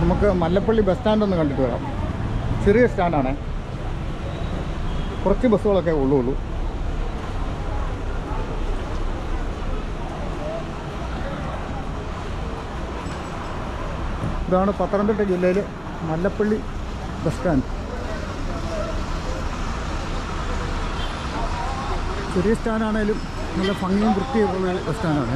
നമുക്ക് Mallappally bus stand ഒന്ന് കണ്ടിട്ട് വരാം. ചെറിയ സ്റ്റാൻഡാണ്, കുറച്ച് ബസ്സുകളൊക്കെ ഉള്ളൂ. ഇതാണ് പത്തനംതിട്ട ജില്ലയിൽ മല്ലപ്പള്ളി ബസ് സ്റ്റാൻഡ്. ചെറിയ സ്റ്റാൻഡാണേലും നല്ല ഭംഗിയും വൃത്തിയുള്ള ബസ് സ്റ്റാൻഡാണ്.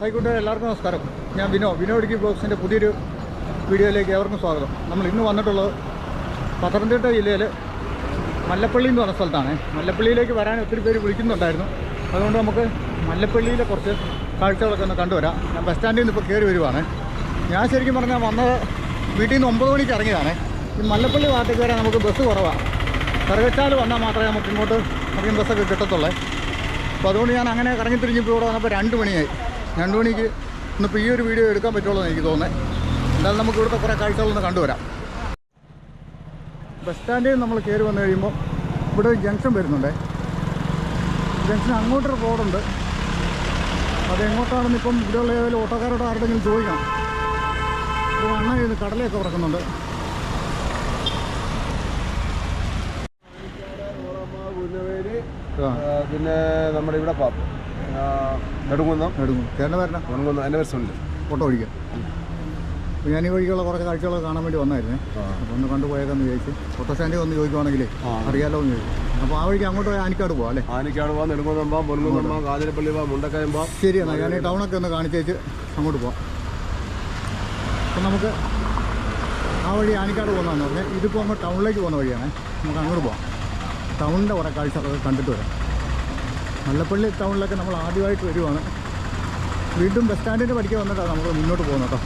ആയിക്കോട്ടെ, എല്ലാവർക്കും നമസ്കാരം. ഞാൻ വിനോ ഇടുക്കി ബ്ലോഗ്സിൻ്റെ പുതിയൊരു വീഡിയോയിലേക്ക് ഏവർക്കും സ്വാഗതം. നമ്മൾ ഇന്ന് വന്നിട്ടുള്ളത് പത്തനംതിട്ട ജില്ലയിൽ മല്ലപ്പള്ളി എന്ന് പറഞ്ഞ സ്ഥലത്താണ്. മല്ലപ്പള്ളിയിലേക്ക് വരാൻ ഒത്തിരി പേര് വിളിക്കുന്നുണ്ടായിരുന്നു. അതുകൊണ്ട് നമുക്ക് മല്ലപ്പള്ളിയിലെ കുറച്ച് കാഴ്ചകളൊക്കെ ഒന്ന് കണ്ടുവരാം. ഞാൻ ബസ് സ്റ്റാൻഡിൽ നിന്ന് ഇപ്പോൾ കയറി വരുവാണ്. ഞാൻ ശരിക്കും പറഞ്ഞാൽ വന്നത് വീട്ടിൽ നിന്ന് 9 മണിക്ക് ഇറങ്ങിയതാണ്. ഈ മല്ലപ്പള്ളി ഭാഗത്തേക്ക് വരാൻ നമുക്ക് ബസ് കുറവാണ്. കറുകച്ചാൽ വന്നാൽ മാത്രമേ നമുക്ക് ഇങ്ങോട്ട് അധികം ബസ്സൊക്കെ കിട്ടത്തുള്ളൂ. അപ്പോൾ അതുകൊണ്ട് ഞാൻ അങ്ങനെ കറങ്ങിത്തിരിഞ്ഞപ്പോൾ ഇവിടെ വന്നപ്പോൾ 2 മണിയായി. 2 മണിക്ക് ഇന്നിപ്പോൾ ഈ ഒരു വീഡിയോ എടുക്കാൻ പറ്റുള്ളൂ എന്ന് എനിക്ക് തോന്നുന്നത്. എന്തായാലും നമുക്ക് ഇവിടുത്തെ കുറേ കാഴ്ചകളൊന്ന് കണ്ടുവരാം. ബസ് സ്റ്റാൻഡിൽ നമ്മൾ കയറി വന്നു കഴിയുമ്പോൾ ഇവിടെ ഒരു ജംഗ്ഷൻ വരുന്നുണ്ട്. ജംഗ്ഷൻ അങ്ങോട്ടൊരു റോഡുണ്ട്. അതെങ്ങോട്ടാണെന്ന് ഇപ്പം ഇവിടെയുള്ള ഏതെങ്കിലും ഓട്ടോക്കാരോട് ആരുടെങ്കിലും ചോദിക്കണം. ഇപ്പോൾ അണ്ണ കടലയൊക്കെ പറക്കുന്നുണ്ട്. പിന്നെ നമ്മുടെ ഇവിടെ നെടുങ്കുന്നം ചേട്ടൻ്റെ പേരന നെടുങ്കുന്നം എൻ്റെ പേര് ഫോട്ടോ ഓടിക്കാം. അപ്പോൾ ഞാൻ ഈ വഴിക്കുള്ള കുറച്ച് കാഴ്ചകളൊക്കെ കാണാൻ വേണ്ടി വന്നായിരുന്നേ. അപ്പോൾ ഒന്ന് കണ്ടുപോയേക്കാന്ന് ചോദിച്ചു. ഓട്ടോ സ്റ്റാൻഡിൽ വന്ന് ചോദിക്കുവാണെങ്കിൽ അറിയാലോ എന്ന് ചോദിച്ചു. അപ്പോൾ ആ വഴിക്ക് അങ്ങോട്ട് പോയി ആനിക്കാട് പോകാം അല്ലേ? ആനിക്കാട് പോകാം, നെടുങ്കുന്നം പോകാം, പൊൻകുന്നം പോകാം, കാതിരപ്പള്ളി പോകാം, മുണ്ടക്കയം പോകാം. ശരി, എന്നാൽ ഞാൻ ഈ ടൗണൊക്കെ ഒന്ന് കാണിച്ചേച്ച് അങ്ങോട്ട് പോകാം. അപ്പം നമുക്ക് ആ വഴി ആനിക്കാട് പോകുന്നതെന്ന് പറഞ്ഞാൽ ഇതിപ്പോൾ നമ്മൾ ടൗണിലേക്ക് പോകുന്ന വഴിയാണ്. നമുക്ക് അങ്ങോട്ട് പോകാം. ടൗണിൻ്റെ കുറേ കാഴ്ചകളൊക്കെ കണ്ടിട്ട് വരാം. മല്ലപ്പള്ളി ടൗണിലൊക്കെ നമ്മൾ ആദ്യമായിട്ട് വരുവാണ്. വീണ്ടും ബസ് സ്റ്റാൻഡിൻ്റെ പഠിക്കാൻ വന്നിട്ടാണ് നമ്മൾ മുന്നോട്ട് പോകുന്നത് കേട്ടോ.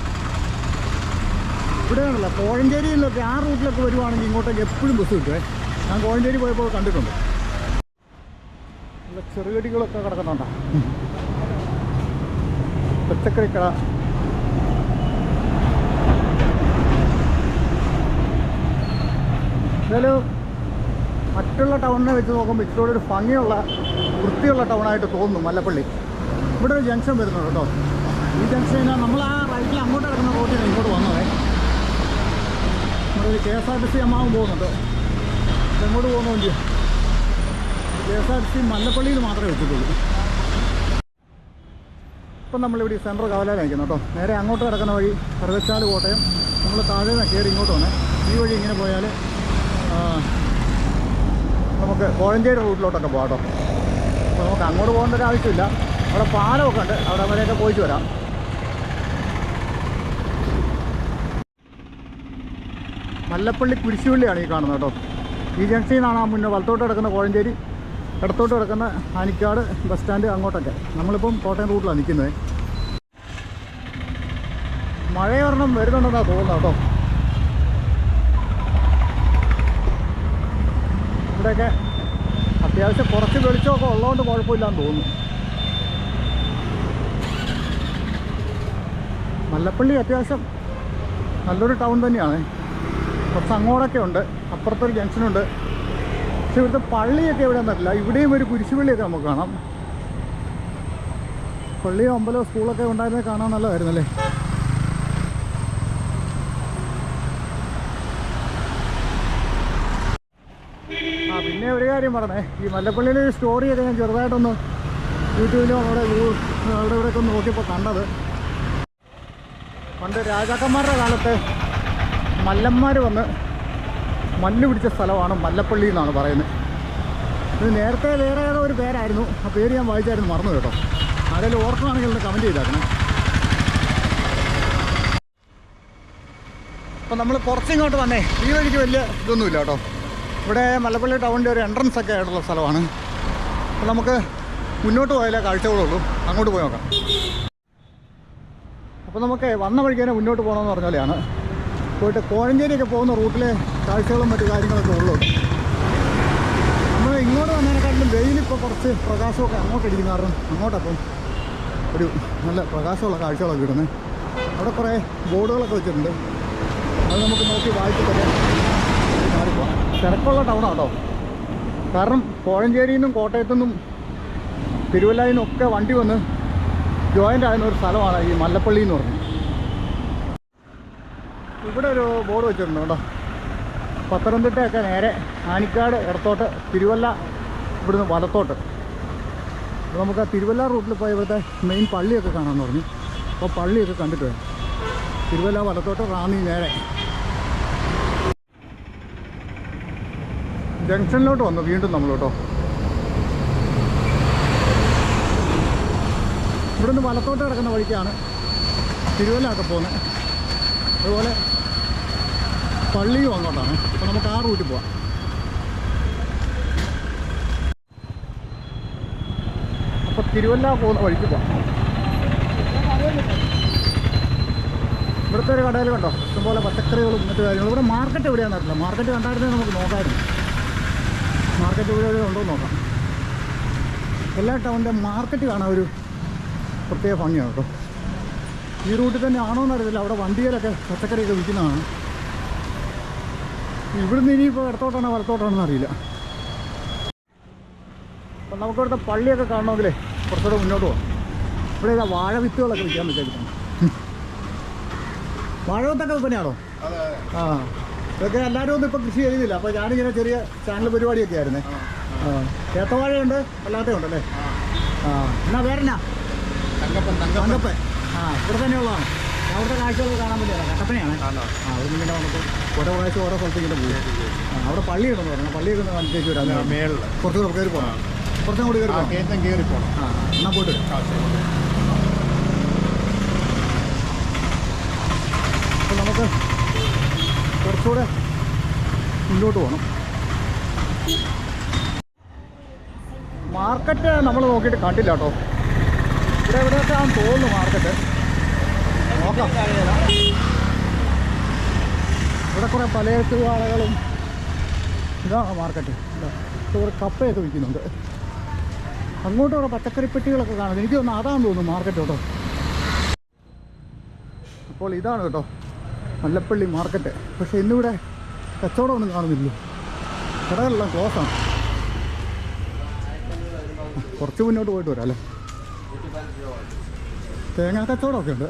ഇവിടെയാണല്ലോ കോഴഞ്ചേരിയിലൊക്കെ ആ റൂട്ടിലൊക്കെ വരുവാണെങ്കിൽ ഇങ്ങോട്ടേക്ക് എപ്പോഴും ബസ് കിട്ടുമേ. ഞാൻ കോഴഞ്ചേരി പോയപ്പോൾ കണ്ടിട്ടുണ്ട്. നല്ല ചെറുകടികളൊക്കെ കിടക്കുന്നുണ്ടോ. പച്ചക്കറിക്കട, എന്തായാലും മറ്റുള്ള ടൗണിനെ വെച്ച് നോക്കുമ്പോൾ ഇച്ചിരി ഒരു ഭംഗിയുള്ള വൃത്തിയുള്ള ടൗണായിട്ട് തോന്നുന്നു മല്ലപ്പള്ളി. ഇവിടെ ഒരു ജംഗ്ഷൻ വരുന്നുണ്ട് കേട്ടോ. ഈ ജംഗ്ഷനിൽ നമ്മൾ ആ റൈറ്റിൽ അങ്ങോട്ട് കിടക്കുന്ന റോഡിൽ ഇങ്ങോട്ട് വന്നതേ. നമ്മുടെ ഒരു KSRTC അമ്മാവും പോകുന്നുണ്ട്. എങ്ങോട്ട് പോകുന്നു? KSRTC മല്ലപ്പള്ളിയിൽ മാത്രമേ വെച്ചിട്ടുള്ളൂ. ഇപ്പം നമ്മളിവിടെ ഈ സെൻട്രൽ കവലയിൽ നിൽക്കുന്നു കേട്ടോ. നേരെ അങ്ങോട്ട് കിടക്കുന്ന വഴി കറുകച്ചാൽ കോട്ടയം. നമ്മൾ താഴെ നിന്ന് കയറി ഇങ്ങോട്ട് വന്നേ. ഈ വഴി ഇങ്ങനെ പോയാൽ നമുക്ക് കോഴഞ്ചേരി റൂട്ടിലോട്ടൊക്കെ പോകാം കേട്ടോ. അപ്പോൾ നമുക്ക് അങ്ങോട്ട് പോകേണ്ട ഒരു ആവശ്യമില്ല. അവിടെ പാലമൊക്കെ ഉണ്ട്, അവിടെ വരെയൊക്കെ പോയിട്ട് വരാം. മല്ലപ്പള്ളി കുരിശുപള്ളിയാണ് ഈ കാണുന്നത് കേട്ടോ. ഈ ജംഗ്ഷനിൽ നിന്നാണ് ആ മുന്നേ വലത്തോട്ട് കിടക്കുന്ന കോഴഞ്ചേരി, ഇടത്തോട്ട് കിടക്കുന്ന ആനിക്കാട് ബസ് സ്റ്റാൻഡ് അങ്ങോട്ടൊക്കെ. നമ്മളിപ്പം കോട്ടയം റൂട്ടിലാണ് നിൽക്കുന്നത്. മഴയൊരെണ്ണം വരുന്നുണ്ടെന്നാണ് തോന്നുന്നത് കേട്ടോ. ഇവിടെയൊക്കെ അത്യാവശ്യം കുറച്ച് വെളിച്ചമൊക്കെ ഉള്ളതുകൊണ്ട് കുഴപ്പമില്ലാന്ന് തോന്നുന്നു. മല്ലപ്പള്ളി അത്യാവശ്യം നല്ലൊരു ടൗൺ തന്നെയാണ്. കുറച്ച് അങ്ങോട്ടൊക്കെ ഉണ്ട്, അപ്പുറത്തൊരു ജംഗ്ഷനുണ്ട്. പക്ഷെ ഇവിടുത്തെ പള്ളിയൊക്കെ എവിടെ നിന്നിട്ടില്ല. ഇവിടെയും ഒരു കുരിശുപള്ളിയൊക്കെ നമുക്ക് കാണാം. പള്ളിയോ അമ്പലമോ സ്കൂളൊക്കെ ഉണ്ടായിരുന്നത് കാണാൻ നല്ലതായിരുന്നല്ലേ. പിന്നെ ഒരു കാര്യം പറഞ്ഞേ, ഈ മല്ലപ്പള്ളിയിലെ ഒരു സ്റ്റോറിയൊക്കെ ഞാൻ ചെറുതായിട്ടൊന്ന് യൂട്യൂബിലും അവിടെ ഇവിടെയൊക്കെ ഒന്ന് നോക്കിയപ്പോൾ കണ്ടത്, പണ്ട് രാജാക്കന്മാരുടെ കാലത്ത് മല്ലന്മാർ വന്ന് മല്ല് പിടിച്ച സ്ഥലമാണ് മല്ലപ്പള്ളി എന്നാണ് പറയുന്നത്. ഇത് നേരത്തെ വേറെ ഏതോ ഒരു പേരായിരുന്നു. ആ പേര് ഞാൻ വായിച്ചായിരുന്നു, മറന്നു കേട്ടോ. ആരെങ്കിലും ഓർക്കുകയാണെങ്കിൽ ഒന്ന് കമൻറ്റ് ചെയ്താക്കണം. അപ്പോൾ നമ്മൾ കുറച്ചിങ്ങോട്ട് വന്നേ. ഈ വഴിക്ക് വലിയ ഇതൊന്നുമില്ല കേട്ടോ. ഇവിടെ മല്ലപ്പള്ളി ടൗണിൻ്റെ ഒരു എൻട്രൻസ് ഒക്കെ ആയിട്ടുള്ള സ്ഥലമാണ്. അപ്പോൾ നമുക്ക് മുന്നോട്ട് പോയാലേ കാഴ്ചകളുള്ളൂ. അങ്ങോട്ട് പോയി നോക്കാം. അപ്പോൾ നമുക്ക് വന്ന വഴിക്ക് തന്നെ മുന്നോട്ട് പോകണമെന്ന് പറഞ്ഞ പോലെയാണ്. പോയിട്ട് കോഴഞ്ചേരിയൊക്കെ പോകുന്ന റൂട്ടിലെ കാഴ്ചകളും മറ്റു കാര്യങ്ങളൊക്കെ ഉള്ളൂ. നമ്മൾ ഇങ്ങോട്ട് വന്നതിനെക്കാട്ടിലും വെയിലിപ്പോൾ കുറച്ച് പ്രകാശമൊക്കെ അങ്ങോട്ടടിക്കുന്ന കാരണം അങ്ങോട്ടപ്പം ഒരു നല്ല പ്രകാശമുള്ള കാഴ്ചകളൊക്കെ കിട്ടുന്നത്. അവിടെ കുറേ ബോർഡുകളൊക്കെ വെച്ചിട്ടുണ്ട്. അത് നമുക്ക് നോക്കി വായിച്ചിട്ടൊക്കെ മാറിപ്പോവാം. തിരക്കുള്ള ടൗണാണ് കേട്ടോ. കാരണം കോഴഞ്ചേരിയിൽ നിന്നും കോട്ടയത്തു നിന്നും തിരുവല്ലയിൽ നിന്നും ഒക്കെ വണ്ടി വന്ന് ജോയിൻ്റ് ആകുന്ന ഒരു സ്ഥലമാണ് ഈ മല്ലപ്പള്ളി എന്ന് പറഞ്ഞത്. ഇവിടെ ഒരു ബോർഡ് വെച്ചിട്ടുണ്ട് കേട്ടോ. പത്തനംതിട്ടയൊക്കെ നേരെ ആനിക്കാട് ഇടത്തോട്ട്, തിരുവല്ല ഇവിടുന്ന് വലത്തോട്ട്. അപ്പോൾ നമുക്ക് ആ തിരുവല്ല റൂട്ടിൽ പോയി ഇവിടുത്തെ മെയിൻ പള്ളിയൊക്കെ കാണാമെന്ന് പറഞ്ഞു. അപ്പോൾ പള്ളിയൊക്കെ കണ്ടിട്ട് വരാം. തിരുവല്ല വലത്തോട്ട്, റാന്നി നേരെ ജംഗ്ഷനിലോട്ട് വന്നു വീണ്ടും നമ്മൾ കേട്ടോ. ഇവിടുന്ന് വലത്തോട്ട് കിടക്കുന്ന വഴിക്കാണ് തിരുവല്ല ഒക്കെ പോകുന്നത്. അതുപോലെ പള്ളിയും അങ്ങോട്ടാണ്. അപ്പോൾ നമുക്ക് ആ റൂട്ടിൽ പോവാം. അപ്പോൾ തിരുവല്ല പോകുന്ന വഴിക്ക് പോവാം. ഇവിടുത്തെ ഒരു കടയിൽ കണ്ടോ ഇഷ്ടംപോലെ പച്ചക്കറികളും മറ്റു കാര്യങ്ങളും. ഇവിടെ മാർക്കറ്റ് എവിടെയാണെന്ന് അറിയില്ല. മാർക്കറ്റ് കണ്ടായിരുന്നെങ്കിൽ നമുക്ക് നോക്കാമായിരുന്നു. മാർക്കറ്റ് ഇവിടെ ഉണ്ടോ എന്ന് നോക്കാം. എല്ലാ ടൗണിൻ്റെ മാർക്കറ്റ് കാണാൻ ഒരു പ്രത്യേക ഭംഗിയാണ് കേട്ടോ. ഈ റൂട്ടിൽ തന്നെ ആണോ എന്നറിയത്തില്ല. അവിടെ വണ്ടിയിലൊക്കെ പച്ചക്കറിയൊക്കെ വിൽക്കുന്നതാണ്. ഇവിടുന്ന് ഇനിയിപ്പോൾ ഇടത്തോട്ടാണോ വലത്തോട്ടാണെന്ന് അറിയില്ല. അപ്പം നമുക്കിവിടുത്തെ പള്ളിയൊക്കെ കാണണമെങ്കിലേ കുറച്ചുകൂടെ മുന്നോട്ട് പോകാം. ഇവിടെ ഇതാ വാഴ വിത്തുകളൊക്കെ വിൽക്കാൻ വെച്ചേക്കുന്നത്. വാഴ വിത്തൊക്കെ വിൽപ്പനയാണോ? ആ, ഇതൊക്കെ എല്ലാവരും ഒന്നും ഇപ്പം കൃഷി ചെയ്യുന്നില്ല. അപ്പോൾ ഞാനിങ്ങനെ ചെറിയ ചാനൽ പരിപാടിയൊക്കെ ആയിരുന്നേ. ആ, ഏത്തവാഴയുണ്ട്, അല്ലാത്ത ഉണ്ടല്ലേ. ആ, എന്നാ വേറെന്നാ? തങ്കപ്പൻ. ആ, ഇവിടെ തന്നെയുള്ളതാണ്. അവിടുത്തെ കാഴ്ചകൾ കാണാൻ പറ്റില്ല. കട്ടപ്പനയാണ്. ആ, അവിടെ ഇങ്ങനെ നമുക്ക് ഓരോ പ്രാവശ്യം ഓരോ സ്ഥലത്ത് ഇങ്ങനെ പോകും. അവിടെ പള്ളിയുണ്ടെന്ന് പറഞ്ഞു. പള്ളിയൊക്കെ ഒന്ന് കണ്ടിട്ട് വരാം. മേളിൽ കുറച്ചുകൂടെ കയറി പോകണം. കുറച്ചും കൂടി കയറി പോകണം. ആ, എന്നാൽ പോയിട്ട് വരും. അപ്പോൾ നമുക്ക് കുറച്ചുകൂടെ മുന്നോട്ട് പോകണം. മാർക്കറ്റ് നമ്മൾ നോക്കിയിട്ട് കണ്ടില്ല കേട്ടോ. ഇവിടെ എവിടെയൊക്കെ ആണെന്ന് തോന്നുന്നു മാർക്കറ്റ്. നോക്കാം. ഇവിടെ കുറേ പലചരക്ക് വാഴകളും. ഇതാണ് മാർക്കറ്റ്. ഇവിടെ കപ്പയൊക്കെ വിൽക്കുന്നുണ്ട്. അങ്ങോട്ടും ഇവിടെ പച്ചക്കറിപ്പെട്ടികളൊക്കെ കാണുന്നത്. എനിക്ക് തോന്നുന്നു അതാണെന്ന് തോന്നുന്നു മാർക്കറ്റ് കേട്ടോ. അപ്പോൾ ഇതാണ് കേട്ടോ മല്ലപ്പള്ളി മാർക്കറ്റ്. പക്ഷേ ഇന്നിവിടെ കച്ചവടമൊന്നും കാണുന്നില്ലല്ലോ. കടകളെല്ലാം ക്ലോസാണ്. കുറച്ച് മുന്നോട്ട് പോയിട്ട് വരാം അല്ലേ. തേങ്ങാ കച്ചവടമൊക്കെ ഉണ്ട്.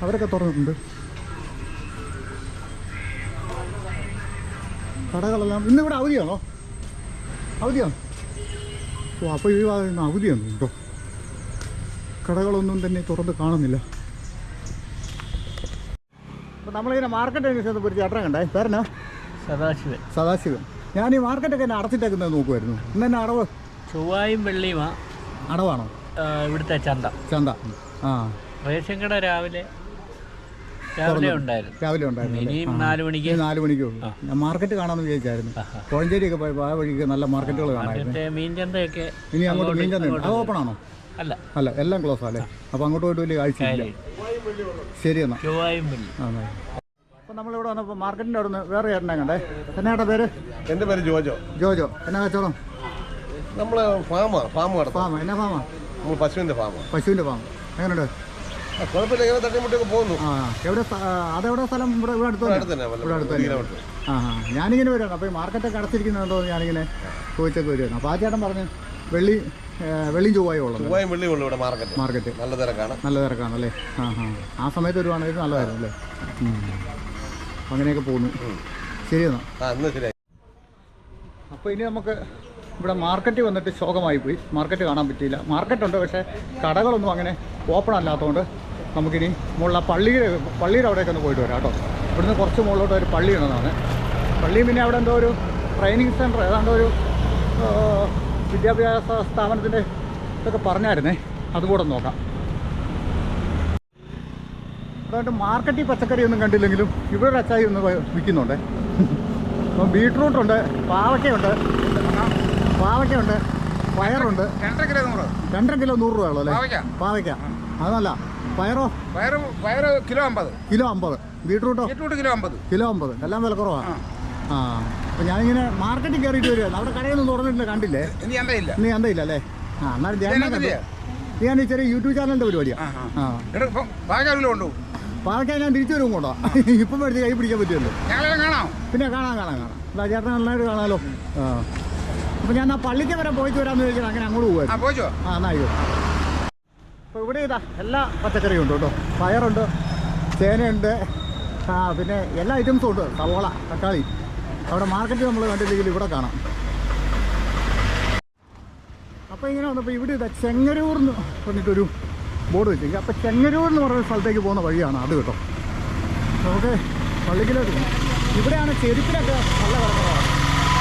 അവരൊക്കെ തുറന്നിട്ടുണ്ട്. കടകളെല്ലാം ഇന്നിവിടെ അവധിയാണോ? അവധിയാണ്. ഓ, അപ്പോൾ ഈ ഭാഗത്ത് അവധിയാണ് കേട്ടോ. കടകളൊന്നും തന്നെ തുറന്ന് കാണുന്നില്ല. അപ്പോൾ നമ്മളിങ്ങനെ മാർക്കറ്റ് അന്വേഷിച്ചപ്പോൾ ഒരു ചേട്ടൻ കണ്ടേ. പേരെന്നാ? സദാശിവൻ. ഞാൻ ഈ മാർക്കറ്റൊക്കെ എന്നെ അടച്ചിട്ടേക്കുന്നത് നോക്കുമായിരുന്നു. ഇന്ന് തന്നെ അടവ് ചൊവ്വായും വെള്ളിയുമാ അടവാണോ? ഇവിടുത്തെ ചന്ത. ആ, റേഷൻ കട രാവിലെ ഉണ്ടായിരുന്നു. ഇനിയും 4 മണിക്ക് 4 മണിക്കേ ഉള്ളൂ. ഞാൻ മാർക്കറ്റ് കാണാമെന്ന് വിചാരിച്ചായിരുന്നു. കോഴഞ്ചേരിയൊക്കെ പോയപ്പോൾ ആ വഴിക്ക് നല്ല മാർക്കറ്റുകൾ കാണാമായിരുന്നു. മീൻചന്തയൊക്കെ ഇനി അങ്ങോട്ട് മീൻചന്ത അത് ഓപ്പൺ ആണോ? അല്ല, എല്ലാം ക്ലോസ് അല്ലേ. അപ്പോൾ അങ്ങോട്ട് പോയിട്ട് വലിയ കാഴ്ചയില്ല. ശരി എന്നാൽ. അപ്പോൾ നമ്മളിവിടെ വന്നപ്പോൾ മാർക്കറ്റിൻ്റെ അവിടെ നിന്ന് വേറെ ചേട്ടനെ കണ്ടേ. എന്നാ പേര്? എൻ്റെ പേര് ജോജോ. എന്നാ കച്ചവടം? നമ്മൾ ഫാം എന്നാ ഫാമാ? പശുവിൻ്റെ ഫാം. എങ്ങനെയുണ്ട്? കുഴപ്പമില്ല, ഇങ്ങനെ തട്ടിമുട്ടൊക്കെ പോകുന്നു. ആ, എവിടെ അതെവിടെ സ്ഥലം? ഇവിടെ അടുത്ത് തന്നെ. ആ, ഞാനിങ്ങനെ വരുവാണ്. അപ്പോൾ ഈ മാർക്കറ്റൊക്കെ അടച്ചിരിക്കുന്നുണ്ടോ ഞാനിങ്ങനെ ചോദിച്ചൊക്കെ വരുവാണ്. അപ്പോൾ ആ ചേട്ടൻ പറഞ്ഞു വെള്ളിയും ചൊവ്വായും ഉള്ളത്. വെള്ളിയും ഉള്ളു ഇവിടെ മാർക്കറ്റ്. നല്ല തിരക്കാണ് അല്ലേ. ആ സമയത്ത് വരുവാണെങ്കിൽ നല്ലതായിരുന്നു അല്ലേ. അങ്ങനെയൊക്കെ പോകുന്നു. ശരി എന്നാൽ. അപ്പോൾ ഇനി നമുക്ക് ഇവിടെ മാർക്കറ്റ് വന്നിട്ട് ശോകമായി പോയി. മാർക്കറ്റ് കാണാൻ പറ്റിയില്ല. മാർക്കറ്റുണ്ട്, പക്ഷേ കടകളൊന്നും അങ്ങനെ ഓപ്പൺ അല്ലാത്തതുകൊണ്ട് നമുക്കിനി മുകളിൽ പള്ളിയുടെ അവിടേക്ക് ഒന്ന് പോയിട്ട് വരാം കേട്ടോ. ഇവിടുന്ന് കുറച്ച് മുകളിലോട്ട് ഒരു പള്ളിയുണ്ടെന്നാണ്. പള്ളിയും പിന്നെ അവിടെ എന്തോ ഒരു ട്രെയിനിങ് സെൻറ്റർ, ഏതാണ്ട് ഒരു വിദ്യാഭ്യാസ സ്ഥാപനത്തിൻ്റെ ഇതൊക്കെ പറഞ്ഞായിരുന്നേ. അതുകൂടെ നോക്കാം. അതുകൊണ്ട് മാർക്കറ്റിൽ പച്ചക്കറിയൊന്നും കണ്ടില്ലെങ്കിലും ഇവിടെ അച്ചായി ഒന്ന് വിൽക്കുന്നുണ്ട്. അപ്പം ബീട്രൂട്ടുണ്ട്, പാവയ്ക്കുണ്ട്, പയറുണ്ട്. 2.5 കിലോ 100 രൂപയുള്ളൂ അല്ലേ പാവയ്ക്ക? അത് നല്ല. പയറോ? പയറ് കിലോ 50. ബീട്രൂട്ടോ? കിലോ 50. എല്ലാം വില കുറവാണ്. ആ, അപ്പം ഞാനിങ്ങനെ മാർക്കറ്റിൽ കയറിയിട്ട് വരുവായിരുന്നു. അവിടെ കടയൊന്നും തുറന്നിട്ടില്ല, കണ്ടില്ലേ? ഇനി അന്തയില്ല അല്ലേ. ആ, എന്നാലും ഞാൻ ഈ ചെറിയ യൂട്യൂബ് ചാനലിൻ്റെ പരിപാടിയാണ്. പാവയ്ക്ക ഞാൻ തിരിച്ചു വരും കൊണ്ടോ. ഇപ്പം മേടിച്ച് കൈ പിടിക്കാൻ പറ്റുമല്ലോ. പിന്നെ കാണാം. ചേട്ടൻ നന്നായിട്ട് കാണാമല്ലോ. ആ, അപ്പം ഞാൻ ആ പള്ളിക്ക് വരെ പോയിട്ട് വരാമെന്ന് ചോദിച്ചാൽ അങ്ങനെ അങ്ങോട്ട് പോകുമായിരുന്നു. ആ, എന്നാ ആയിക്കോ. അപ്പോൾ ഇവിടെ ഇതാ എല്ലാ പച്ചക്കറിയും ഉണ്ട് കേട്ടോ. പയറുണ്ട്, ചേനയുണ്ട്, പിന്നെ എല്ലാ ഐറ്റംസും ഉണ്ട്. സവോള, തക്കാളി. അവിടെ മാർക്കറ്റ് നമ്മൾ കണ്ടില്ലെങ്കിൽ ഇവിടെ കാണാം. അപ്പോൾ ഇങ്ങനെ വന്നപ്പോൾ ഇവിടെ ഇതാ ചെങ്ങരൂർ എന്ന് പറഞ്ഞിട്ടൊരു ബോർഡ് വെച്ചെങ്കിൽ. അപ്പോൾ ചെങ്ങരൂർ എന്ന് പറയുന്ന സ്ഥലത്തേക്ക് പോകുന്ന വഴിയാണ് അത് കേട്ടോ. നമുക്ക് പള്ളിക്കിലോട്ട് പോകും. ഇവിടെയാണ് ചെരുപ്പിനൊക്കെ നല്ല കിടക്കുന്നതാണ്.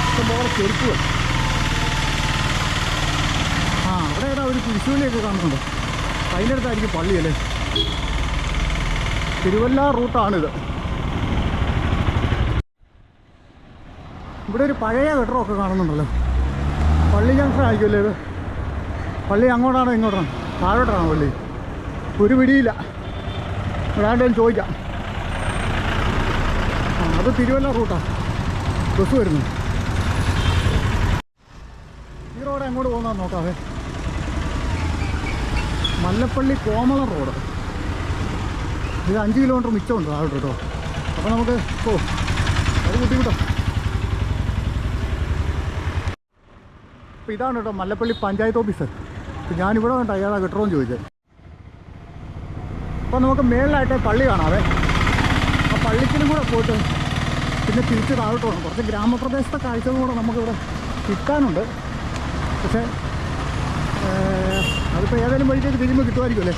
ഇഷ്ടംപോലെ ചെരുപ്പുകൾ. അവിടെ ഏതാ ഒരു കുരിശൂലിയൊക്കെ കാണുന്നുണ്ട്. അതിൻ്റെ അടുത്തായിരിക്കും പള്ളിയല്ലേ. തിരുവല്ല റൂട്ടാണിത്. ഇവിടെ ഒരു പഴയ കെട്ടിടമൊക്കെ കാണുന്നുണ്ടല്ലോ. പള്ളി ജംഗ്ഷൻ ആയിരിക്കുമല്ലേ ഇത്? പള്ളി അങ്ങോട്ടാണോ ഇങ്ങോട്ടാണോ? താഴോട്ടാണോ പള്ളി? ഒരു പിടിയില്ല. വേണ്ടേലും ചോദിക്കാം. അത് തിരുവല്ല റൂട്ടാണ്. ബസ് വരുന്നു. ഈ റോഡ് എങ്ങോട്ട് പോകുന്നതെന്ന് നോക്കാവേ. മല്ലപ്പള്ളി കോമളം റോഡ്. ഇത് 5 കിലോമീറ്റർ മിച്ചമുണ്ട് താഴോട്ട് കേട്ടോ. അപ്പോൾ നമുക്ക് അത് ബുദ്ധിമുട്ടോ. അപ്പോൾ ഇതാണ് കേട്ടോ മല്ലപ്പള്ളി പഞ്ചായത്ത് ഓഫീസ്. ഞാനിവിടെ വേണ്ട അയാളാ കെട്ടണമെന്ന് ചോദിച്ചത്. അപ്പോൾ നമുക്ക് മേളിലായിട്ട് പള്ളി കാണാവേ. ആ പള്ളിക്കിലും കൂടെ പോയിട്ട് പിന്നെ തിരിച്ച് താഴോട്ട് പോകണം. കുറച്ച് ഗ്രാമപ്രദേശത്തെ കാഴ്ചകളും കൂടെ നമുക്കിവിടെ കിട്ടാനുണ്ട്. പക്ഷേ അതിപ്പോൾ ഏതെങ്കിലും വഴിക്കേക്ക് തിരിയുമ്പോൾ കിട്ടുമായിരിക്കും അല്ലേ.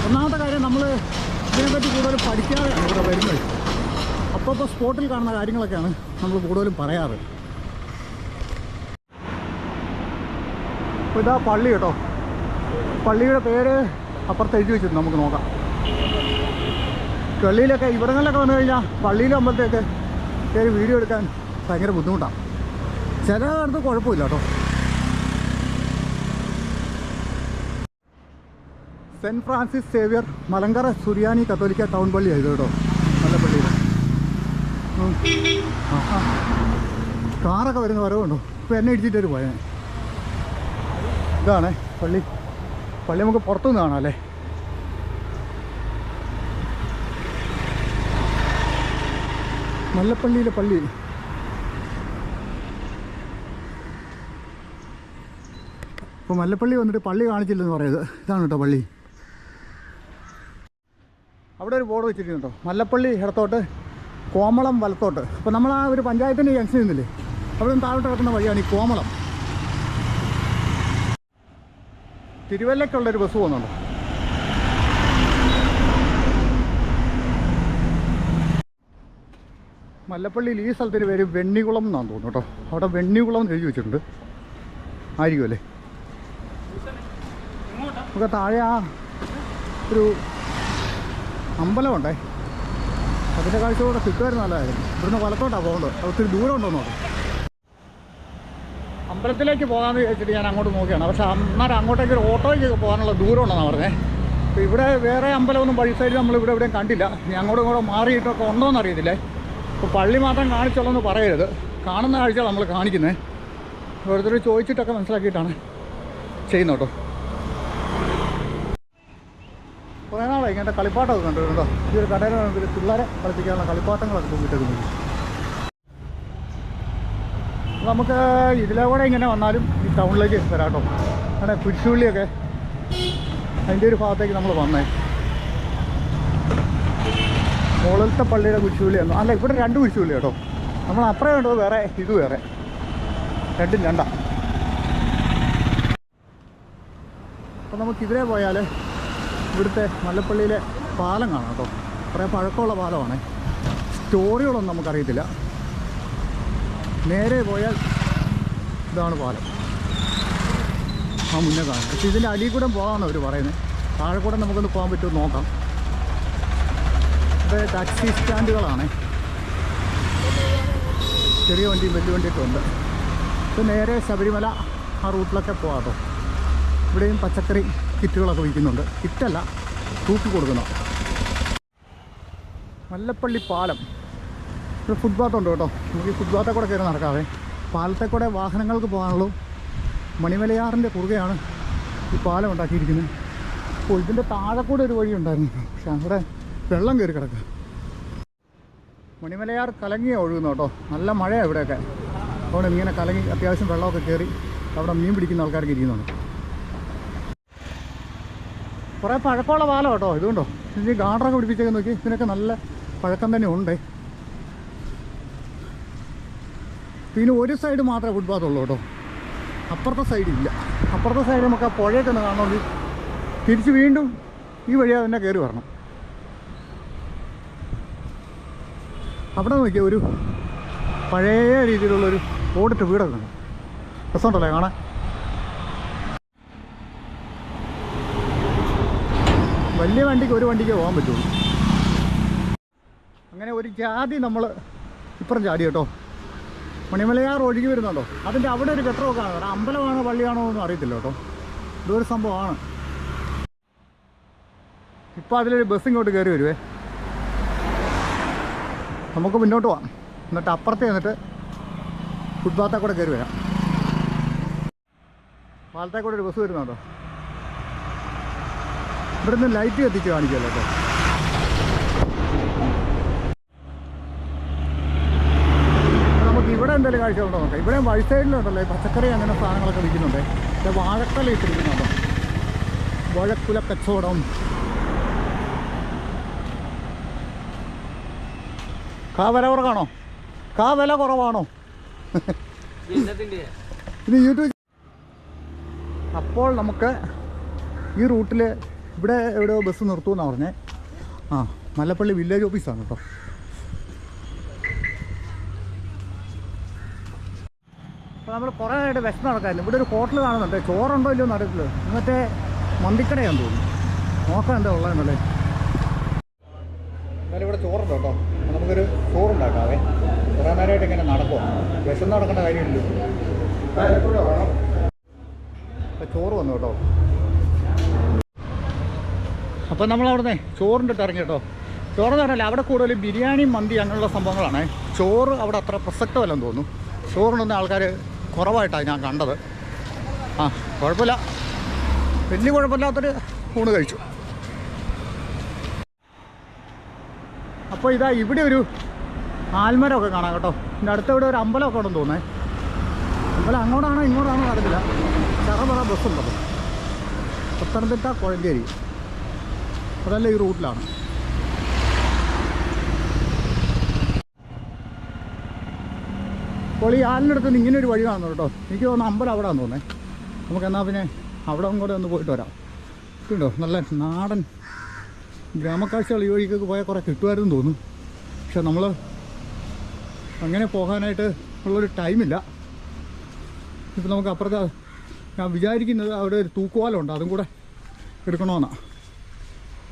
ഒന്നാമത്തെ കാര്യം നമ്മൾ ഇതിനെപ്പറ്റി കൂടുതൽ പഠിക്കാതെയാണ് ഇവിടെ വരുന്നത്. അപ്പോൾ സ്പോട്ടിൽ കാണുന്ന കാര്യങ്ങളൊക്കെയാണ് നമ്മൾ കൂടുതലും പറയാറ്. അപ്പോൾ ഇതാ പള്ളി കേട്ടോ. പള്ളിയുടെ പേര് അപ്പുറത്ത് എഴുതി വെച്ചിട്ടുണ്ട്. നമുക്ക് നോക്കാം. പള്ളിയിലൊക്കെ ഇവിടങ്ങളിലൊക്കെ വന്നു കഴിഞ്ഞാൽ പള്ളിയിലും അമ്പലത്തേക്ക് കയറി വീഡിയോ എടുക്കാൻ ഭയങ്കര ബുദ്ധിമുട്ടാണ്. ചില അടുത്ത് കുഴപ്പമില്ല കേട്ടോ. സെൻറ്റ് ഫ്രാൻസിസ് സേവിയർ മലങ്കര സുറിയാനി കത്തോലിക്ക ടൗൺ പള്ളിയായത് കേട്ടോ. നല്ല പള്ളിയിൽ കാറൊക്കെ വരുന്ന വരവുണ്ടോ. ഇപ്പോൾ എന്നെ ഇടിച്ചിട്ടൊരു പോയ ഇതാണേ പള്ളി. പള്ളി നമുക്ക് പുറത്തുനിന്ന് കാണാം അല്ലേ. മല്ലപ്പള്ളിയിലെ പള്ളി. ഇപ്പോൾ മല്ലപ്പള്ളി വന്നിട്ട് പള്ളി കാണിച്ചില്ലെന്ന് പറയുന്നത്. ഇതാണ് കേട്ടോ പള്ളി. അവിടെ ഒരു ബോർഡ് വെച്ചിട്ടുണ്ട് കേട്ടോ. മല്ലപ്പള്ളി ഇടത്തോട്ട്, കോമളം വലത്തോട്ട്. അപ്പോൾ നമ്മൾ ആ ഒരു പഞ്ചായത്തിൻ്റെ ജംഗ്ഷൻ നിന്നില്ലേ, അവിടെ നിന്ന് താഴോട്ട് കിടക്കുന്ന വഴിയാണ് ഈ കോമളം. തിരുവല്ലയ്ക്കുള്ളൊരു ബസ് പോകുന്നുണ്ട്. മല്ലപ്പള്ളിയിൽ ഈ സ്ഥലത്തിൻ്റെ പേര് വെണ്ണികുളം എന്നാണ് തോന്നുന്നു കേട്ടോ. അവിടെ വെണ്ണികുളം എന്ന് എഴുതി വെച്ചിട്ടുണ്ട്. ആയിരിക്കുമല്ലേ. നമുക്ക് താഴെ ആ ഒരു അമ്പലമുണ്ടേ, അതിൻ്റെ കാഴ്ച കൂടെ കിട്ടുമായിരുന്നു നല്ലതായിരുന്നു. ഇവിടുന്ന് വലത്തോട്ടാണ് പോകേണ്ടത്. ഒത്തിരി ദൂരം ഉണ്ടോ നോക്കാം. അമ്പലത്തിലേക്ക് പോകാമെന്ന് ചോദിച്ചിട്ട് ഞാൻ അങ്ങോട്ട് നോക്കിയാണ്. പക്ഷേ അന്നേരം അങ്ങോട്ടേക്ക് ഒരു ഓട്ടോയ്ക്ക് പോകാനുള്ള ദൂരം ഉണ്ടെന്നാണ് പറഞ്ഞത്. അപ്പോൾ ഇവിടെ വേറെ അമ്പലമൊന്നും വഴി സൈഡിൽ നമ്മൾ ഇവിടെ എവിടെയും കണ്ടില്ല. ഇനി അങ്ങോട്ടും ഇങ്ങോട്ടും മാറിയിട്ടൊക്കെ ഉണ്ടോയെന്ന് അറിയത്തില്ലേ. അപ്പോൾ പള്ളി മാത്രം കാണിച്ചുള്ളതെന്ന് പറയരുത്. കാണുന്ന കാഴ്ച നമ്മൾ കാണിക്കുന്നത്. ഓരോരുത്തർ ചോദിച്ചിട്ടൊക്കെ മനസ്സിലാക്കിയിട്ടാണ് ചെയ്യുന്നത് കേട്ടോ. കുറേ നാളെ ഇങ്ങനത്തെ കളിപ്പാട്ടമൊക്കെ കണ്ടു കേട്ടോ. ഈ ഒരു കടയിൽ പിള്ളേരെ കളിപ്പിക്കാനുള്ള കളിപ്പാട്ടങ്ങളൊക്കെ തൂക്കിയിട്ടേക്കുന്നു. നമുക്ക് ഇതിലെ കൂടെ ഇങ്ങനെ വന്നാലും ഈ ടൗണിലേക്ക് വരാം കേട്ടോ. അങ്ങനെ കുരിശുപള്ളിയൊക്കെ അതിൻ്റെ ഒരു ഭാഗത്തേക്ക് നമ്മൾ വന്നേ. മുകളിലത്തെ പള്ളിയുടെ കുരിശുപള്ളിയാണ്. അല്ല, ഇവിടെ 2 കുരിശുപള്ളി കേട്ടോ. നമ്മൾ അപ്പുറം കണ്ടത് വേറെ, ഇത് വേറെ. രണ്ടും രണ്ടാണ്. അപ്പോൾ നമുക്കിതിലേ പോയാൽ ഇവിടുത്തെ മല്ലപ്പള്ളിയിലെ പാലം കാണാം കേട്ടോ. കുറേ പഴക്കമുള്ള പാലമാണ്. സ്റ്റോറികളൊന്നും നമുക്കറിയത്തില്ല. നേരെ പോയാൽ ഇതാണ് പാലം. ആ മുന്നേ കാണാം. പക്ഷേ ഇതിൻ്റെ അടിയിൽ കൂടെ പോകാമെന്ന് അവർ പറയുന്നത്. താഴെ കൂടെ നമുക്കൊന്ന് പോകാൻ പറ്റുമോ നോക്കാം. ഇത് ടാക്സി സ്റ്റാൻഡുകളാണ്. ചെറിയ വണ്ടിയും വലിയ വണ്ടിയൊക്കെ ഉണ്ട്. ഇത് നേരെ ശബരിമല ആ റൂട്ടിലൊക്കെ പോകാം കേട്ടോ. ഇവിടെയും പച്ചക്കറി കിറ്റുകളൊക്കെ വിൽക്കുന്നുണ്ട്. കിറ്റല്ല, തൂക്കി കൊടുക്കുന്നു. മല്ലപ്പള്ളി പാലം. ഒരു ഫുട്പാത്ത് ഉണ്ട് കേട്ടോ. നമുക്ക് ഈ ഫുട്പാത്തെ കൂടെ കയറി നടക്കാവേ. പാലത്തെ കൂടെ വാഹനങ്ങൾക്ക് പോകാനുള്ളൂ. മണിമലയാറിൻ്റെ കുറുകയാണ് ഈ പാലം ഉണ്ടാക്കിയിരിക്കുന്നത്. അപ്പോൾ ഇതിൻ്റെ താഴെ കൂടെ ഒരു വഴി ഉണ്ടായിരുന്നു. പക്ഷെ അവിടെ വെള്ളം കയറി കിടക്കുക. മണിമലയാർ കലങ്ങിയ ഒഴുകുന്നു കേട്ടോ. നല്ല മഴയാണ് ഇവിടെയൊക്കെ. അവിടെ ഇങ്ങനെ കലങ്ങി അത്യാവശ്യം വെള്ളമൊക്കെ കയറി അവിടെ മീൻ പിടിക്കുന്ന ആൾക്കാർക്ക് ഇരിക്കുന്നുണ്ട്. കുറേ പഴക്കമുള്ള പാലം കേട്ടോ. ഇതുകൊണ്ടോ ഇതിന് ഗാർഡറൊക്കെ പിടിപ്പിച്ചൊക്കെ നോക്കി, ഇതിനൊക്കെ നല്ല പഴക്കം തന്നെ ഉണ്ട്. പിന്നെ ഒരു സൈഡ് മാത്രമേ ഫുട്പാത്ത് ഉള്ളൂ കേട്ടോ, അപ്പുറത്തെ സൈഡില്ല. അപ്പുറത്തെ സൈഡ് നമുക്ക് ആ പുഴയൊക്കെ ഒന്ന് കാണണമെങ്കിൽ തിരിച്ച് വീണ്ടും ഈ വഴിയാ തന്നെ കയറി വരണം. അവിടെ നോക്കിയാൽ ഒരു പഴയ രീതിയിലുള്ളൊരു ഓടിട്ട് വീടൊക്കെ ഉണ്ട്, രസമുണ്ടല്ലേ കാണാൻ. വലിയ വണ്ടിക്ക് ഒരു വണ്ടിക്ക് പോകാൻ പറ്റുള്ളൂ. അങ്ങനെ ഒരു ജാതി നമ്മൾ ഇപ്പുറം ചാടി കേട്ടോ. മണിമലയാർ ഒഴുകി വരുന്നുണ്ടോ, അതിൻ്റെ അവിടെ ഒരു കെട്ടിടമൊക്കെ ആണ്. അമ്പലമാണോ പള്ളിയാണോ ഒന്നും അറിയത്തില്ല കേട്ടോ, ഇതൊരു സംഭവമാണ്. ഇപ്പോൾ അതിലൊരു ബസ് ഇങ്ങോട്ട് കയറി വരുവേ. നമുക്ക് മുന്നോട്ട് പോകാം, എന്നിട്ട് അപ്പുറത്ത് ചെന്നിട്ട് ഫുട്പാത്തിൽ കൂടെ കയറി വരാം. പാലത്തെ കൂടെ ഒരു ബസ് വരുന്നുണ്ടോ, ഇവിടുന്ന് ലൈറ്റ് കത്തിച്ച് കാണിക്കുമല്ലോ കേട്ടോ. നമുക്ക് ഇവിടെ എന്തെങ്കിലും കാഴ്ചകളുണ്ടോ നോക്കാം. ഇവിടെ വഴി സൈഡിലുണ്ടല്ലോ പച്ചക്കറി അങ്ങനെ സാധനങ്ങളൊക്കെ വിൽക്കുന്നുണ്ട്. പക്ഷേ വാഴക്കല ഇട്ടിരിക്കുന്നുണ്ടോ, വാഴക്കുല കച്ചവടം. വില കുറവാണോ? വില കുറവാണോ? ഇത് യൂട്യൂബ്. അപ്പോൾ നമുക്ക് ഈ റൂട്ടിൽ ഇവിടെ എവിടെയോ ബസ് നിർത്തുമെന്നാണ് പറഞ്ഞത്. മല്ലപ്പള്ളി വില്ലേജ് ഓഫീസാണ് കേട്ടോ. അപ്പോൾ നമ്മൾ കുറേ ആയിട്ട് വിശന്ന് നടക്കാറില്ല. ഇവിടെ ഒരു ഹോട്ടൽ കാണുന്നുണ്ട്, ചോറുണ്ടോ ഇല്ലയോ എന്ന് അറിയത്തില്ല. ഇന്നത്തെ മന്തിക്കടയാന്ന് തോന്നുന്നു, നോക്കാം എന്താ ഉള്ളതെന്നല്ലേ. എന്നാലും ഇവിടെ ചോറുണ്ട് കേട്ടോ, നമുക്കൊരു ചോറുണ്ടാക്കാവേ. കുറേ നേരമായിട്ട് ഇങ്ങനെ നടക്കുമോ, വിശന്ന് നടക്കേണ്ട കാര്യമില്ലല്ലോ. ചോറ് വന്നു കേട്ടോ. അപ്പം നമ്മളവിടുന്ന് ചോറിൻ്റെ ഇട്ട് ഇറങ്ങി കേട്ടോ. ചോറെന്ന് പറഞ്ഞാൽ അവിടെ കൂടുതൽ ബിരിയാണി മന്തി അങ്ങനെയുള്ള സംഭവങ്ങളാണ്. ചോറ് അവിടെ അത്ര പ്രസക്തമല്ലെന്ന് തോന്നുന്നു. ചോറിനൊന്നും ആൾക്കാർ കുറവായിട്ടാണ് ഞാൻ കണ്ടത്. കുഴപ്പമില്ല, വലിയ കുഴപ്പമില്ലാത്തൊരു ഊണ് കഴിച്ചു. അപ്പോൾ ഇതാ ഇവിടെ ഒരു ആൽമരമൊക്കെ കാണാം കേട്ടോ. ഇതിൻ്റെ അടുത്ത് ഇവിടെ ഒരു അമ്പലമൊക്കെ ഉണ്ടെന്ന് തോന്നേ. അമ്പലം അങ്ങോട്ടാണോ ഇങ്ങോട്ടാണോ അറിയില്ല. ചെറുപറ ബസ്സുണ്ടല്ലോ, പത്തനംതിട്ട കോഴഞ്ചേരി, അതല്ല ഈ റൂട്ടിലാണ്. അപ്പോൾ ഈ ആലിനടുത്ത് നിന്ന് ഇങ്ങനെ ഒരു വഴി കാണുന്നു കേട്ടോ. എനിക്ക് തോന്നുന്നു അമ്പലം അവിടെ ആണെന്ന് തോന്നേ. നമുക്ക് എന്നാൽ പിന്നെ അവിടെ കൂടെ ഒന്ന് പോയിട്ട് വരാം. ഇതുണ്ടോ നല്ല നാടൻ ഗ്രാമക്കാഴ്ചകൾ ഈ വഴിക്കൊക്കെ പോയാൽ കുറേ കിട്ടുമായിരുന്നു തോന്നുന്നു. പക്ഷെ നമ്മൾ അങ്ങനെ പോകാനായിട്ട് ഉള്ളൊരു ടൈമില്ല. ഇപ്പം നമുക്ക് അപ്പുറത്ത് ഞാൻ വിചാരിക്കുന്നത് അവിടെ ഒരു തൂക്കുവാലമുണ്ട്, അതും കൂടെ എടുക്കണമെന്നാണ്.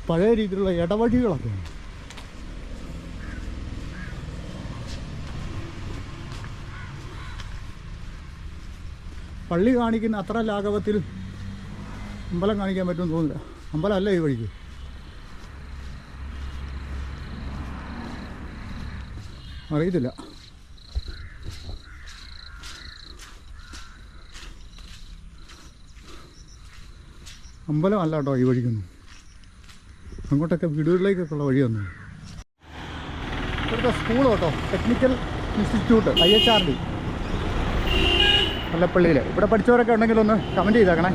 പഴയ രീതിയിലുള്ള ഇടവഴികളൊക്കെയാണ്. പള്ളി കാണിക്കുന്ന അത്ര ലാഘവത്തിൽ അമ്പലം കാണിക്കാൻ പറ്റുമെന്ന് തോന്നില്ല. അമ്പലമല്ല ഈ വഴിക്ക്. അറിയത്തില്ല. അമ്പലമല്ല കേട്ടോ ഈ വഴിക്കൊന്നും. അങ്ങോട്ടൊക്കെ വീടുകളിലേക്കൊക്കെ ഉള്ള വഴി വന്നു. ഇവിടുത്തെ സ്കൂൾ കേട്ടോ, ടെക്നിക്കൽ ഇൻസ്റ്റിറ്റ്യൂട്ട് IHRD മല്ലപ്പള്ളിയിൽ. ഇവിടെ പഠിച്ചവരൊക്കെ ഉണ്ടെങ്കിൽ ഒന്ന് കമൻറ്റ് ചെയ്തേക്കണേ.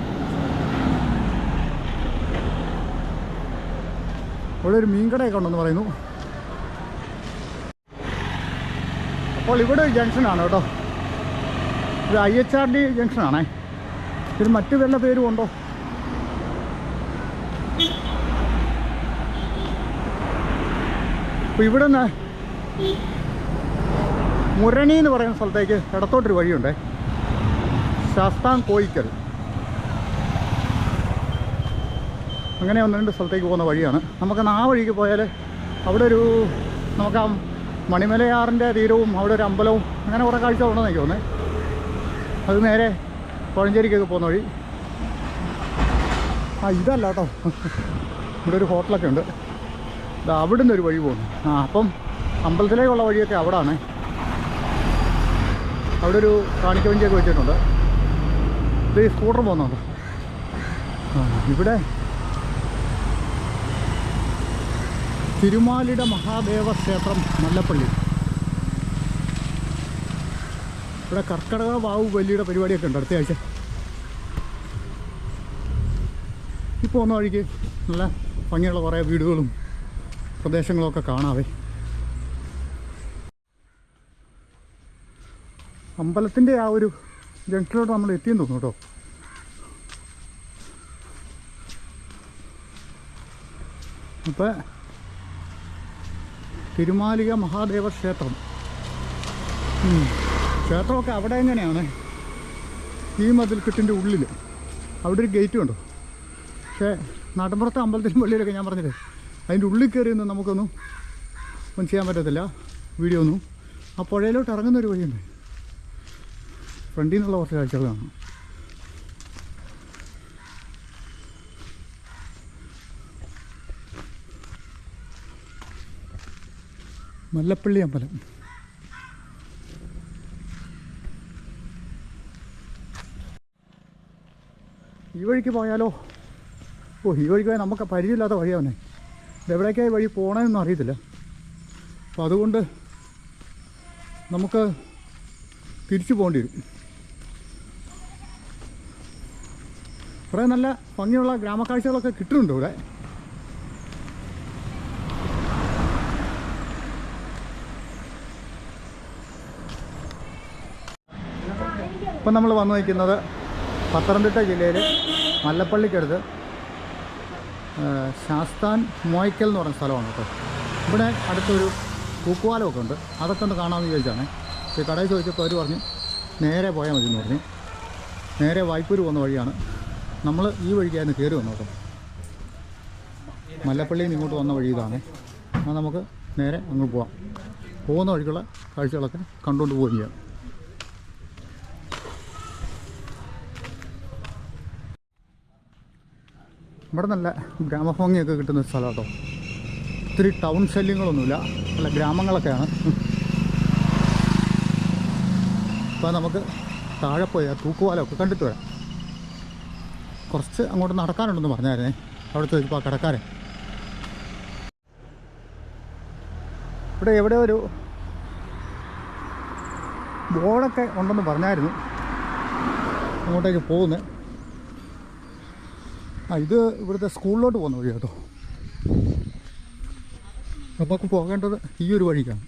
ഇവിടെ ഒരു മീൻകടയൊക്കെ ഉണ്ടെന്ന് പറയുന്നു. അപ്പോൾ ഇവിടെ ഒരു ജംഗ്ഷനാണ് കേട്ടോ, ഇത് IHRD ജംഗ്ഷനാണേ. ഇത് മറ്റു വല്ല പേരും ഉണ്ടോ? അപ്പോൾ ഇവിടെ നിന്ന് മുരണി എന്ന് പറയുന്ന സ്ഥലത്തേക്ക് ഇടത്തോട്ടൊരു വഴിയുണ്ടേ, ശാസ്താം കോയിക്കൽ. അങ്ങനെ ഒന്ന് രണ്ട് സ്ഥലത്തേക്ക് പോകുന്ന വഴിയാണ്. നമുക്ക് ആ വഴിക്ക് പോയാൽ അവിടെ ഒരു നമുക്ക് ആ മണിമലയാറിൻ്റെ തീരവും അവിടെ ഒരു അമ്പലവും അങ്ങനെ കുറേ കാഴ്ചകളുണ്ടെന്ന് എനിക്ക് തോന്നുന്നത്. അത് നേരെ കോഴഞ്ചേരിക്കൊക്കെ പോകുന്ന വഴി. ഇതല്ല കേട്ടോ, ഇവിടെ ഒരു ഹോട്ടലൊക്കെ ഉണ്ട്. അവിടെ നിന്ന് ഒരു വഴി പോകുന്നു. അപ്പം അമ്പലത്തിലേക്കുള്ള വഴിയൊക്കെ അവിടെ ആണ്. അവിടെ ഒരു കാണിക്ക വഞ്ചിയൊക്കെ വെച്ചിട്ടുണ്ട്. ഇത് ഈ സ്കൂട്ടർ പോകുന്നുണ്ട്. ഇവിടെ തിരുമാലിട മഹാദേവ ക്ഷേത്രം മല്ലപ്പള്ളി. ഇവിടെ കർക്കടക വാവ് ബലിയുടെ പരിപാടിയൊക്കെ ഉണ്ട് അടുത്ത ആഴ്ച. ഇപ്പോൾ ഒന്ന വഴിക്ക് നല്ല ഭംഗിയുള്ള കുറേ വീടുകളും പ്രദേശങ്ങളൊക്കെ കാണാവേ. അമ്പലത്തിൻ്റെ ആ ഒരു ജംഗ്ഷനിലോട്ട് നമ്മൾ എത്തിയെന്ന് തോന്നുന്നു കേട്ടോ. അപ്പോൾ തിരുമാലിക മഹാദേവ ക്ഷേത്രം. ക്ഷേത്രമൊക്കെ അവിടെ എങ്ങനെയാണ് ഈ മതിൽക്കെട്ടിൻ്റെ ഉള്ളിൽ അവിടെ ഒരു ഗേറ്റും ഉണ്ടോ. പക്ഷേ നാട്ടിൻപുറത്തെ അമ്പലത്തിലും പള്ളിയിലൊക്കെ ഞാൻ പറഞ്ഞില്ലേ അതിൻ്റെ ഉള്ളിൽ കയറിയൊന്നും നമുക്കൊന്നും ചെയ്യാൻ പറ്റത്തില്ല വീഡിയോ ഒന്നും. ആ പുഴയിലോട്ട് ഇറങ്ങുന്നൊരു വഴിയുണ്ട്, ഫ്രണ്ടിൽ നിന്നുള്ള കുറച്ച് കാഴ്ചകളാണ്. മല്ലപ്പള്ളി അമ്പലം. ഈ വഴിക്ക് പോയാലോ? ഈ വഴിക്ക് പോയാൽ നമുക്ക് പരിചയമില്ലാത്ത വഴിയാവന്നെ. ഇതെവിടേക്കായി വഴി പോകണമെന്നൊന്നും അറിയത്തില്ല. അപ്പോൾ അതുകൊണ്ട് നമുക്ക് തിരിച്ചു പോകേണ്ടി വരും. കുറേ നല്ല ഭംഗിയുള്ള ഗ്രാമക്കാഴ്ചകളൊക്കെ കിട്ടുന്നുണ്ട് ഇവിടെ. ഇപ്പം നമ്മൾ വന്നു നിൽക്കുന്നത് പത്തനംതിട്ട ജില്ലയിൽ മല്ലപ്പള്ളിക്കടുത്ത് ശാസ്താൻ മോയ്ക്കൽ എന്ന് പറയുന്ന സ്ഥലമാണ് കേട്ടോ. ഇവിടെ അടുത്തൊരു തൂക്കുപാലമൊക്കെ ഉണ്ട്, അതൊക്കെ ഒന്ന് കാണാമെന്ന് ചോദിച്ചാണ്. ഈ കടയിൽ ചോദിച്ചപ്പോൾ അവർ പറഞ്ഞു നേരെ പോയാൽ മതി എന്ന് പറഞ്ഞു. നേരെ വായ്പൂർ പോകുന്ന വഴിയാണ്. നമ്മൾ ഈ വഴിക്കായിരുന്നു കയറി വന്നു കേട്ടോ. മല്ലപ്പള്ളിയിൽ നിന്ന് ഇങ്ങോട്ട് വന്ന വഴി ഇതാണ്. എന്നാൽ നമുക്ക് നേരെ അങ്ങ് പോവാം. പോകുന്ന വഴിക്കുള്ള കാഴ്ചകളൊക്കെ കണ്ടുകൊണ്ട് പോവുകയും ചെയ്യാം. ഇവിടെ നല്ല ഗ്രാമഭംഗിയൊക്കെ കിട്ടുന്ന സ്ഥലം കേട്ടോ. ഒത്തിരി ടൗൺ ശല്യങ്ങളൊന്നുമില്ല, നല്ല ഗ്രാമങ്ങളൊക്കെയാണ്. അപ്പോൾ നമുക്ക് താഴെ പോയി ആ തൂക്കുപാലമൊക്കെ കണ്ടിട്ട് വരാം. കുറച്ച് അങ്ങോട്ട് നടക്കാനുണ്ടെന്ന് പറഞ്ഞായിരുന്നേ അവിടെ ചോദിച്ചപ്പോൾ ആ കടക്കാരൻ. ഇവിടെ എവിടെ ഒരു ബോർഡൊക്കെ ഉണ്ടെന്ന് പറഞ്ഞായിരുന്നു അങ്ങോട്ടേക്ക് പോകുന്നത്. ഇത് ഇവിടുത്തെ സ്കൂളിലോട്ട് പോകുന്ന വഴി കേട്ടോ. നമുക്ക് പോകേണ്ടത് ഈ ഒരു വഴിക്കാണ്.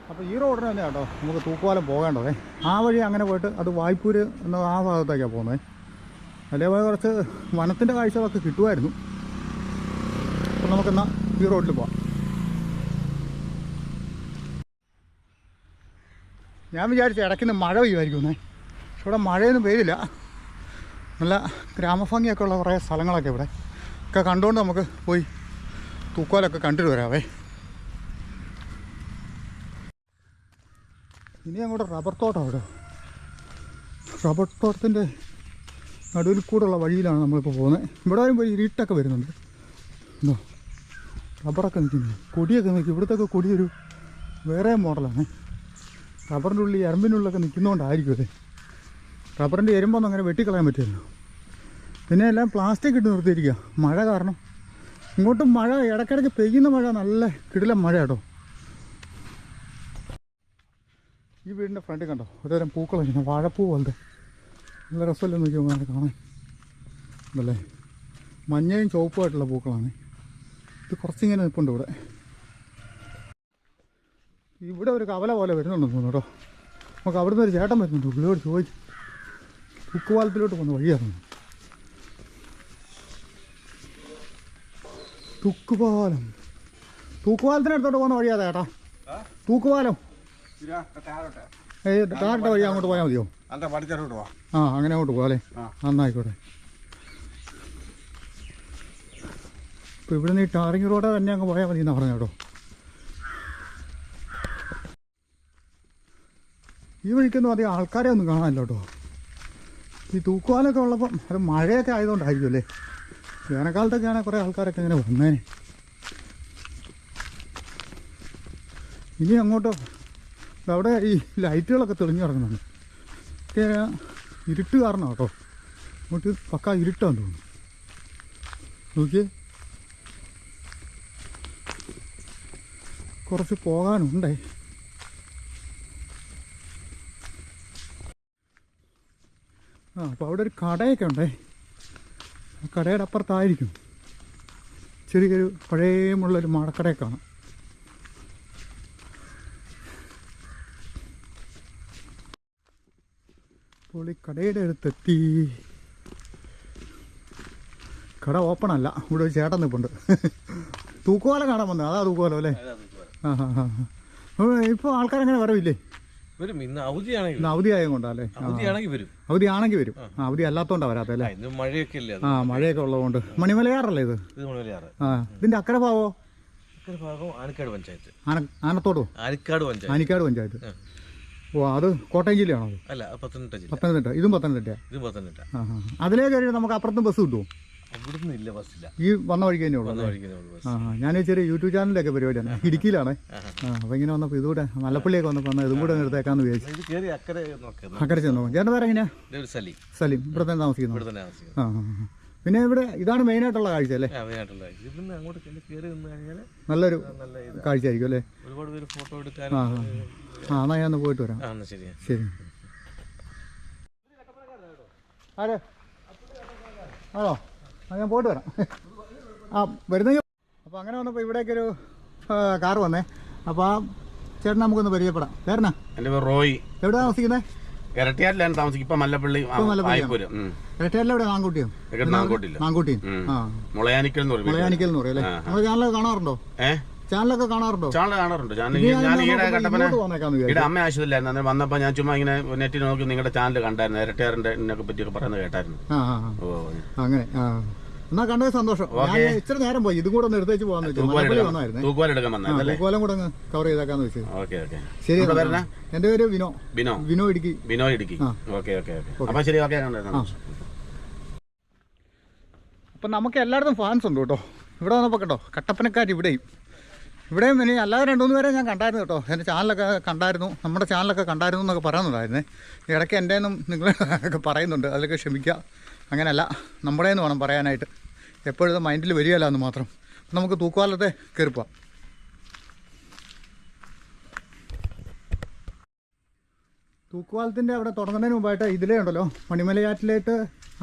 അപ്പോൾ ഈ റോഡിന് തന്നെ കേട്ടോ നമുക്ക് തൂക്കുപാലം പോകേണ്ടതേ. ആ വഴി അങ്ങനെ പോയിട്ട് അത് വായ്പൂർ എന്ന ആ ഭാഗത്തേക്കാണ് പോകുന്നത്. അതേപോലെ കുറച്ച് വനത്തിൻ്റെ കാഴ്ചകളൊക്കെ കിട്ടുമായിരുന്നു. അപ്പോൾ നമുക്കെന്നാൽ ഈ റോഡിൽ പോവാം. ഞാൻ വിചാരിച്ചു ഇടയ്ക്കുന്ന് മഴ പെയ്യുമായിരിക്കുന്നേ. പക്ഷെ ഇവിടെ മഴയൊന്നും പെയ്തില്ല. നല്ല ഗ്രാമഭംഗിയൊക്കെ ഉള്ള കുറേ സ്ഥലങ്ങളൊക്കെ ഇവിടെ ഒക്കെ കണ്ടുകൊണ്ട് നമുക്ക് പോയി തൂക്കുപാലമൊക്കെ കണ്ടിട്ട് വരാവേ. ഇനി അങ്ങോട്ട് റബ്ബർ തോട്ടം. അവിടെ റബ്ബർ തോട്ടത്തിൻ്റെ നടുവിൽ കൂടെയുള്ള വഴിയിലാണ് നമ്മളിപ്പോൾ പോകുന്നത്. ഇവിടെ വരുമ്പോൾ ഇരുട്ടൊക്കെ വരുന്നുണ്ട്. എന്തോ റബ്ബറൊക്കെ നിൽക്കുന്നത്, കൊടിയൊക്കെ നിൽക്കും. ഇവിടുത്തെ കൊടിയൊരു വേറെ മോഡലാണ്. റബ്ബറിൻ്റെ ഉള്ളിൽ എറുമ്പിനുള്ളിലൊക്കെ നിൽക്കുന്നതുകൊണ്ടായിരിക്കും അതെ. റബ്ബറിൻ്റെ എരുമ്പൊന്നും അങ്ങനെ വെട്ടിക്കളയാൻ പറ്റില്ലല്ലോ. പിന്നെ എല്ലാം പ്ലാസ്റ്റിക് ഇട്ട് നിർത്തിയിരിക്കുക മഴ കാരണം. ഇങ്ങോട്ടും മഴ ഇടയ്ക്കിടയ്ക്ക് പെയ്യുന്ന മഴ, നല്ല കിടിലം മഴ കേട്ടോ. ഈ വീടിൻ്റെ ഫ്രണ്ടിൽ കണ്ടോ ഒരുതരം പൂക്കളൊക്കെ, വാഴപ്പൂ പോലത്തെ നല്ല രസമല്ലേ നോക്കിയാൽ കാണാൻ. അതല്ലേ മഞ്ഞയും ചുവപ്പുമായിട്ടുള്ള പൂക്കളാണ്. ഇത് കുറച്ചിങ്ങനെ നിൽപ്പുണ്ട് ഇവിടെ. ഇവിടെ ഒരു കവല പോലെ വരുന്നുണ്ടെന്ന് തോന്നുന്നു കേട്ടോ. നമുക്ക് അവിടുന്ന് ഒരു ചേട്ടൻ വരുന്നുണ്ട്. പുള്ളിയോട് ചോദിച്ചു തൂക്കുപാലത്തിലോട്ട് പോകുന്ന വഴിയാണ്. തൂക്കുപാലത്തിനടുത്തോട്ട് പോകുന്ന വഴിയാ ചേട്ടാ. തൂക്കുപാലം ടാറിട്ട വഴി അങ്ങോട്ട് പോയാൽ മതിയോ? ആ അങ്ങനെ അങ്ങോട്ട് പോകാം അല്ലേ? നന്നായിക്കോട്ടെ. ഇപ്പോൾ ഇവിടുന്ന് ഈ ടാറിങ് റോഡ് തന്നെ അങ്ങ് പോയാൽ മതി എന്നാണ് പറഞ്ഞു കേട്ടോ. ഈ വഴിക്കൊന്നും അധികം ആൾക്കാരെ ഒന്നും കാണാനില്ല കേട്ടോ. ഈ തൂക്കുപാലമൊക്കെ ഉള്ളപ്പം അത് മഴയൊക്കെ ആയതുകൊണ്ടായിരിക്കും അല്ലേ. വേനൽക്കാലത്തൊക്കെ ആണെങ്കിൽ കുറേ ആൾക്കാരൊക്കെ ഇങ്ങനെ വന്നേനെ. ഇനി അങ്ങോട്ടോ അവിടെ ഈ ലൈറ്റുകളൊക്കെ തെളിഞ്ഞു കിടക്കുന്നുണ്ട്. ഒക്കെ ഇരുട്ട് കാരണം കേട്ടോ. അങ്ങോട്ട് പക്കാ ഇരുട്ടാന്ന് തോന്നുന്നു. നോക്കിയേ കുറച്ച് പോകാനുണ്ടേ. അപ്പോൾ അവിടെ ഒരു കടയൊക്കെ ഉണ്ടേ. കടയുടെ അപ്പുറത്തായിരിക്കും. ചെറിയൊരു പഴയമുള്ളൊരു മാടക്കടയെ കാണാം. അപ്പോൾ ഈ കടയുടെ അടുത്തെത്തി. കട ഓപ്പൺ അല്ല, ഇവിടെ ഒരു ചേട്ടൻ നിൽപ്പുണ്ട്. തൂക്കുവാല കാണാൻ വന്നത്. അതാ തൂക്കുവാലോ അല്ലേ? ആ ഹാ ഹാ. ഇപ്പോൾ ആൾക്കാരെങ്ങനെ വരവില്ലേ? വരും. ഇന്ന് അവധിയാണെങ്കിൽ അവധി ആയത് കൊണ്ടല്ലേ? വരും. അവധി ആണെങ്കിൽ വരും. അവധി അല്ലാത്തോണ്ടാ വരാത്ത അല്ലേ? മഴയൊക്കെ ഇല്ലേ? ആ, മഴയൊക്കെ ഉള്ളതുകൊണ്ട്. മണിമലയാറല്ലേ ഇത്? ആ, ഇതിന്റെ അക്കരെ ഭാവോ? ആനക്കാട് പഞ്ചായത്ത്. ആനത്തോടോ? ആനിക്കാട് പഞ്ചായത്ത്. ഓ, അത് കോട്ടയം ജില്ലയാണോ? അല്ല, പത്തനംതിട്ട ജില്ല. പത്തനംതിട്ട. ഇതും പത്തനംതിട്ട. ആ. അതിലേ കയറി നമുക്ക് അപ്പുറത്തും ബസ് കിട്ടുമോ? അവിടുന്ന് ഇല്ല, ബസ്സില്ല. ഈ വന്ന വഴിക്ക് തന്നെയുള്ളൂ. ഞാൻ ചെറിയ യൂട്യൂബ് ചാനലിലൊക്കെ പരിപാടിയാണ്, ഇടുക്കിയിലാണ്. അപ്പോൾ ഇങ്ങനെ വന്നപ്പോൾ ഇതുകൂടെ മല്ലപ്പള്ളിയൊക്കെ വന്നപ്പോൾ ഇതും കൂടെ നിർത്തേക്കാന്ന് വിചാരിച്ചു. അക്കരെ ചെന്നു. ചേട്ടൻ വേറെ എങ്ങനെയാ? സലീം. ഇവിടെ തന്നെ താമസിക്കുന്നു. ആ. പിന്നെ ഇവിടെ ഇതാണ് മെയിനായിട്ടുള്ള കാഴ്ച അല്ലേ? നല്ലൊരു കാഴ്ച ആയിരിക്കും അല്ലേ? ഒരുപാട് പേര് ഫോട്ടോ എടുക്കാൻ. ആ, എന്നാൽ ഞാൻ ഒന്ന് പോയിട്ട് വരാം. ശരി. ആരെ ആണോ? ആ, ഞാൻ പോയിട്ട് വരാം. ആ, വരുന്നെങ്കിൽ. അപ്പോൾ അങ്ങനെ വന്നപ്പോൾ ഇവിടേക്കൊരു കാർ വന്നേ. അപ്പോൾ ആ ചേട്ടൻ നമുക്കൊന്ന് പരിചയപ്പെടാം. ചേട്ടനാ? എൻ്റെ പേര് റോയ്. എവിടെ താമസിക്കുന്നത്? ഇരട്ടിയാറ്റിലാണ് താമസിക്കും. ഇപ്പം മല്ലപ്പള്ളി. ഇരട്ടിയാറ്റിൽ എവിടെ? നാങ്കൂട്ടിയോ? നാങ്കൂട്ടി. ആ, മുളയാനിക്കൽ എന്ന് പറയും. മുളയാനിക്കൽ എന്ന് പറയും അല്ലേ? നമ്മൾ ചാനലൊക്കെ കാണാറുണ്ടോ? ചാനലൊക്കെ കാണാറുണ്ടോ? ചാനൽ കാണാറുണ്ട്. ഞാൻ ഈയിടെ കണ്ടപ്പോ ഇവിടെ അമ്മ ആശുപത്രിയിലായിരുന്നു. അന്നേരം വന്നപ്പോൾ ഞാൻ ചുമ്മാ ഇങ്ങനെ നെറ്റിൽ നോക്കി നിങ്ങളുടെ ചാനൽ കണ്ടായിരുന്നു. ഇരട്ടിയാറിന്റെ പറ്റിയൊക്കെ പറയുന്നത് കേട്ടായിരുന്നു. അങ്ങനെ. എന്നാ കണ്ടത് സന്തോഷം. ഇച്ചിരി നേരം പോയി. ഇതും കൂടെ ഒന്ന് എടുത്തേച്ച് പോകാന്ന് വെച്ചു. തൂക്കുവാലെടുക്കാൻ വന്നത്. തൂക്കുവാലം കൂടെ ഒന്ന് കവർ ചെയ്തേക്കാന്ന് വെച്ചു. ഓക്കെ. ശരി. എന്റെ പേര് വിനോ. വിനോ ഇടുക്കി. ഓക്കെ. അപ്പൊ ശരി. ഓക്കെ. അപ്പം നമുക്ക് എല്ലായിടത്തും ഫാൻസ് ഉണ്ട് കേട്ടോ. ഇവിടെ വന്നപ്പോൾ കേട്ടോ, കട്ടപ്പനക്കാർ ഇവിടെയും ഇനി അല്ലാതെ 2-3 പേരെ ഞാൻ കണ്ടായിരുന്നു കേട്ടോ. എൻ്റെ ചാനലൊക്കെ കണ്ടായിരുന്നു, നമ്മുടെ ചാനലൊക്കെ കണ്ടായിരുന്നു എന്നൊക്കെ പറയുന്നുണ്ടായിരുന്നേ. ഇടയ്ക്ക് എൻ്റെ നിന്നും നിങ്ങളൊക്കെ പറയുന്നുണ്ട്, അതിലൊക്കെ ക്ഷമിക്കുക. അങ്ങനെയല്ല, നമ്മുടെ നിന്ന് വേണം പറയാനായിട്ട്. എപ്പോഴും മൈൻഡിൽ വരികയല്ല എന്ന് മാത്രം. നമുക്ക് തൂക്കുവാലത്തെ കയറിപ്പോവാം. തൂക്കുവാലത്തിൻ്റെ അവിടെ തുടങ്ങുന്നതിന് മുമ്പായിട്ട് ഇതിലേ ഉണ്ടല്ലോ,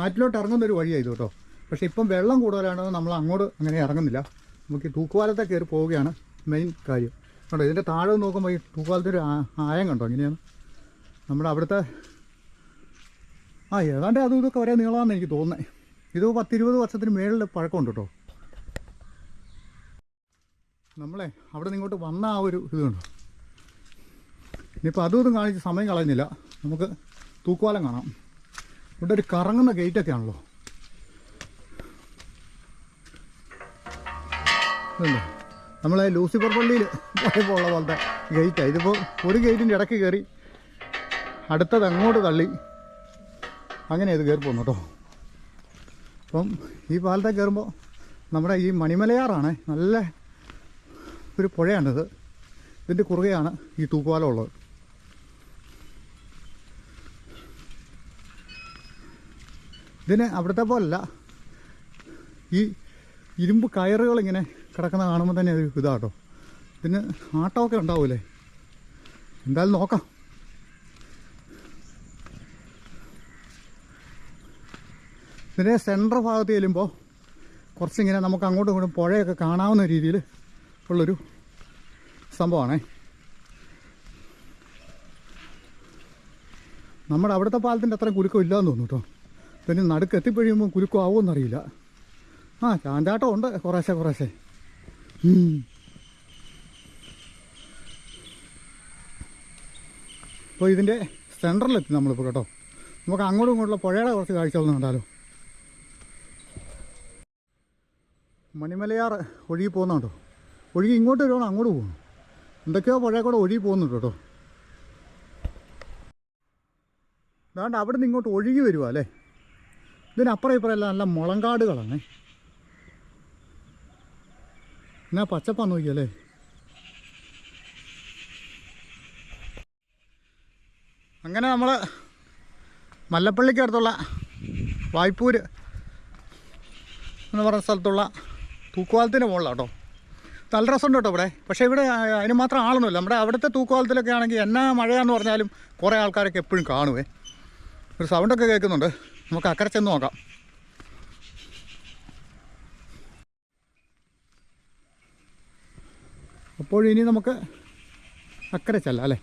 ആറ്റിലോട്ട് ഇറങ്ങുന്നൊരു വഴിയായത് കേട്ടോ. പക്ഷേ ഇപ്പം വെള്ളം കൂടുതലാണ്, നമ്മൾ അങ്ങോട്ട് അങ്ങനെ ഇറങ്ങുന്നില്ല. നമുക്ക് ഈ തൂക്കുവാലത്തെ കയറി പോവുകയാണ് മെയിൻ കാര്യം കണ്ടോ. ഇതിൻ്റെ താഴെ നോക്കുമ്പോൾ ഈ തൂക്കുവാലത്തൊരു ആയം കണ്ടോ ഇങ്ങനെയാണ്. നമ്മുടെ അവിടുത്തെ ഏതാണ്ട് അതും ഇതൊക്കെ ഒരേ നീളമാണെന്ന് എനിക്ക് തോന്നുന്നത്. ഇത് 10-20 വർഷത്തിന് മേളിൽ പഴക്കമുണ്ട് കേട്ടോ. നമ്മളെ അവിടെ നിന്ന് ഇങ്ങോട്ട് വന്ന ആ ഒരു ഇത് കണ്ടോ. ഇനിയിപ്പോൾ അതും കാണിച്ച് സമയം കളയുന്നില്ല, നമുക്ക് തൂക്കുവാലം കാണാം. ഇവിടെ ഒരു കറങ്ങുന്ന ഗേറ്റൊക്കെ ആണല്ലോ. നമ്മളെ ലൂസിഫർ പള്ളിയിൽ പോയപ്പോൾ ഉള്ള പോലത്തെ ഗേറ്റാണ് ഇതിപ്പോൾ. ഒരു ഗേറ്റിൻ്റെ ഇടയ്ക്ക് കയറി അടുത്തത് അങ്ങോട്ട് തള്ളി അങ്ങനെ ഇത് കയറി പോകുന്നു കേട്ടോ. അപ്പം ഈ പാലത്തെ കയറുമ്പോൾ നമ്മുടെ ഈ മണിമലയാറാണ്, നല്ല ഒരു പുഴയാണിത്. ഇതിൻ്റെ കുറുകെയാണ് ഈ തൂക്കുപാലം ഉള്ളത്. ഇതിന് അവിടുത്തെ പോലല്ല, ഈ ഇരുമ്പ് കയറുകളിങ്ങനെ കിടക്കുന്ന കാണുമ്പോൾ തന്നെ ഒരു ഇതാട്ടോ. ഇതിന് ആട്ടമൊക്കെ ഉണ്ടാവൂലേ? എന്തായാലും നോക്കാം. ഇതിൻ്റെ സെൻട്രൽ ഭാഗത്ത് ചെല്ലുമ്പോൾ കുറച്ചിങ്ങനെ നമുക്ക് അങ്ങോട്ടും ഇങ്ങോട്ടും പുഴയൊക്കെ കാണാവുന്ന രീതിയിൽ ഉള്ളൊരു സംഭവമാണേ. നമ്മുടെ അവിടുത്തെ പാലത്തിൻ്റെ അത്രയും കുലുക്കം ഇല്ലയെന്ന് തോന്നുന്നു കേട്ടോ. പിന്നെ നടുക്ക് എത്തിപ്പഴിയുമ്പോൾ കുലുക്കം ആവുമെന്നറിയില്ല. ചാഞ്ചാട്ടം ഉണ്ട് കുറേശ്ശെ. അപ്പോൾ ഇതിൻ്റെ സെൻറ്ററിലെത്തി നമ്മളിപ്പോൾ കേട്ടോ. നമുക്ക് അങ്ങോട്ടും ഇങ്ങോട്ടുള്ള പുഴയുടെ കുറച്ച് കാഴ്ചകളൊന്നും കണ്ടാലോ. മണിമലയാർ ഒഴുകി പോകുന്നുണ്ടോ? ഒഴുകി ഇങ്ങോട്ട് വരുവാണോ അങ്ങോട്ട് പോകണം? എന്തൊക്കെയോ പുഴ കൂടെ ഒഴുകി പോകുന്നുണ്ട് കേട്ടോ. അതാണ്ട് അവിടെ നിന്ന് ഇങ്ങോട്ട് ഒഴുകി വരുവാ അല്ലേ. ഇതിനപ്പുറം ഇപ്പുറം എല്ലാം നല്ല മുളങ്കാടുകളാണ്. എന്നാ പച്ചപ്പാന്ന് നോക്കിയല്ലേ. അങ്ങനെ നമ്മൾ മല്ലപ്പള്ളിക്ക് അടുത്തുള്ള വായ്പൂർ എന്ന് പറഞ്ഞ സ്ഥലത്തുള്ള തൂക്കുപാലത്തിൻ്റെ മുകളിലാണ് കേട്ടോ. നല്ല രസമുണ്ട് കേട്ടോ ഇവിടെ. പക്ഷേ ഇവിടെ അതിന് മാത്രം ആളൊന്നുമില്ല. നമ്മുടെ അവിടുത്തെ തൂക്കുപാലത്തിലൊക്കെ ആണെങ്കിൽ എന്നാ മഴയാന്ന് പറഞ്ഞാലും കുറേ ആൾക്കാരൊക്കെ എപ്പോഴും കാണുവേ. ഒരു സൗണ്ടൊക്കെ കേൾക്കുന്നുണ്ട്. നമുക്ക് അക്കരെ ചെന്ന് നോക്കാം. അപ്പോൾ ഇനി നമുക്ക് അക്കരെ ചെല്ലാം അല്ലേ.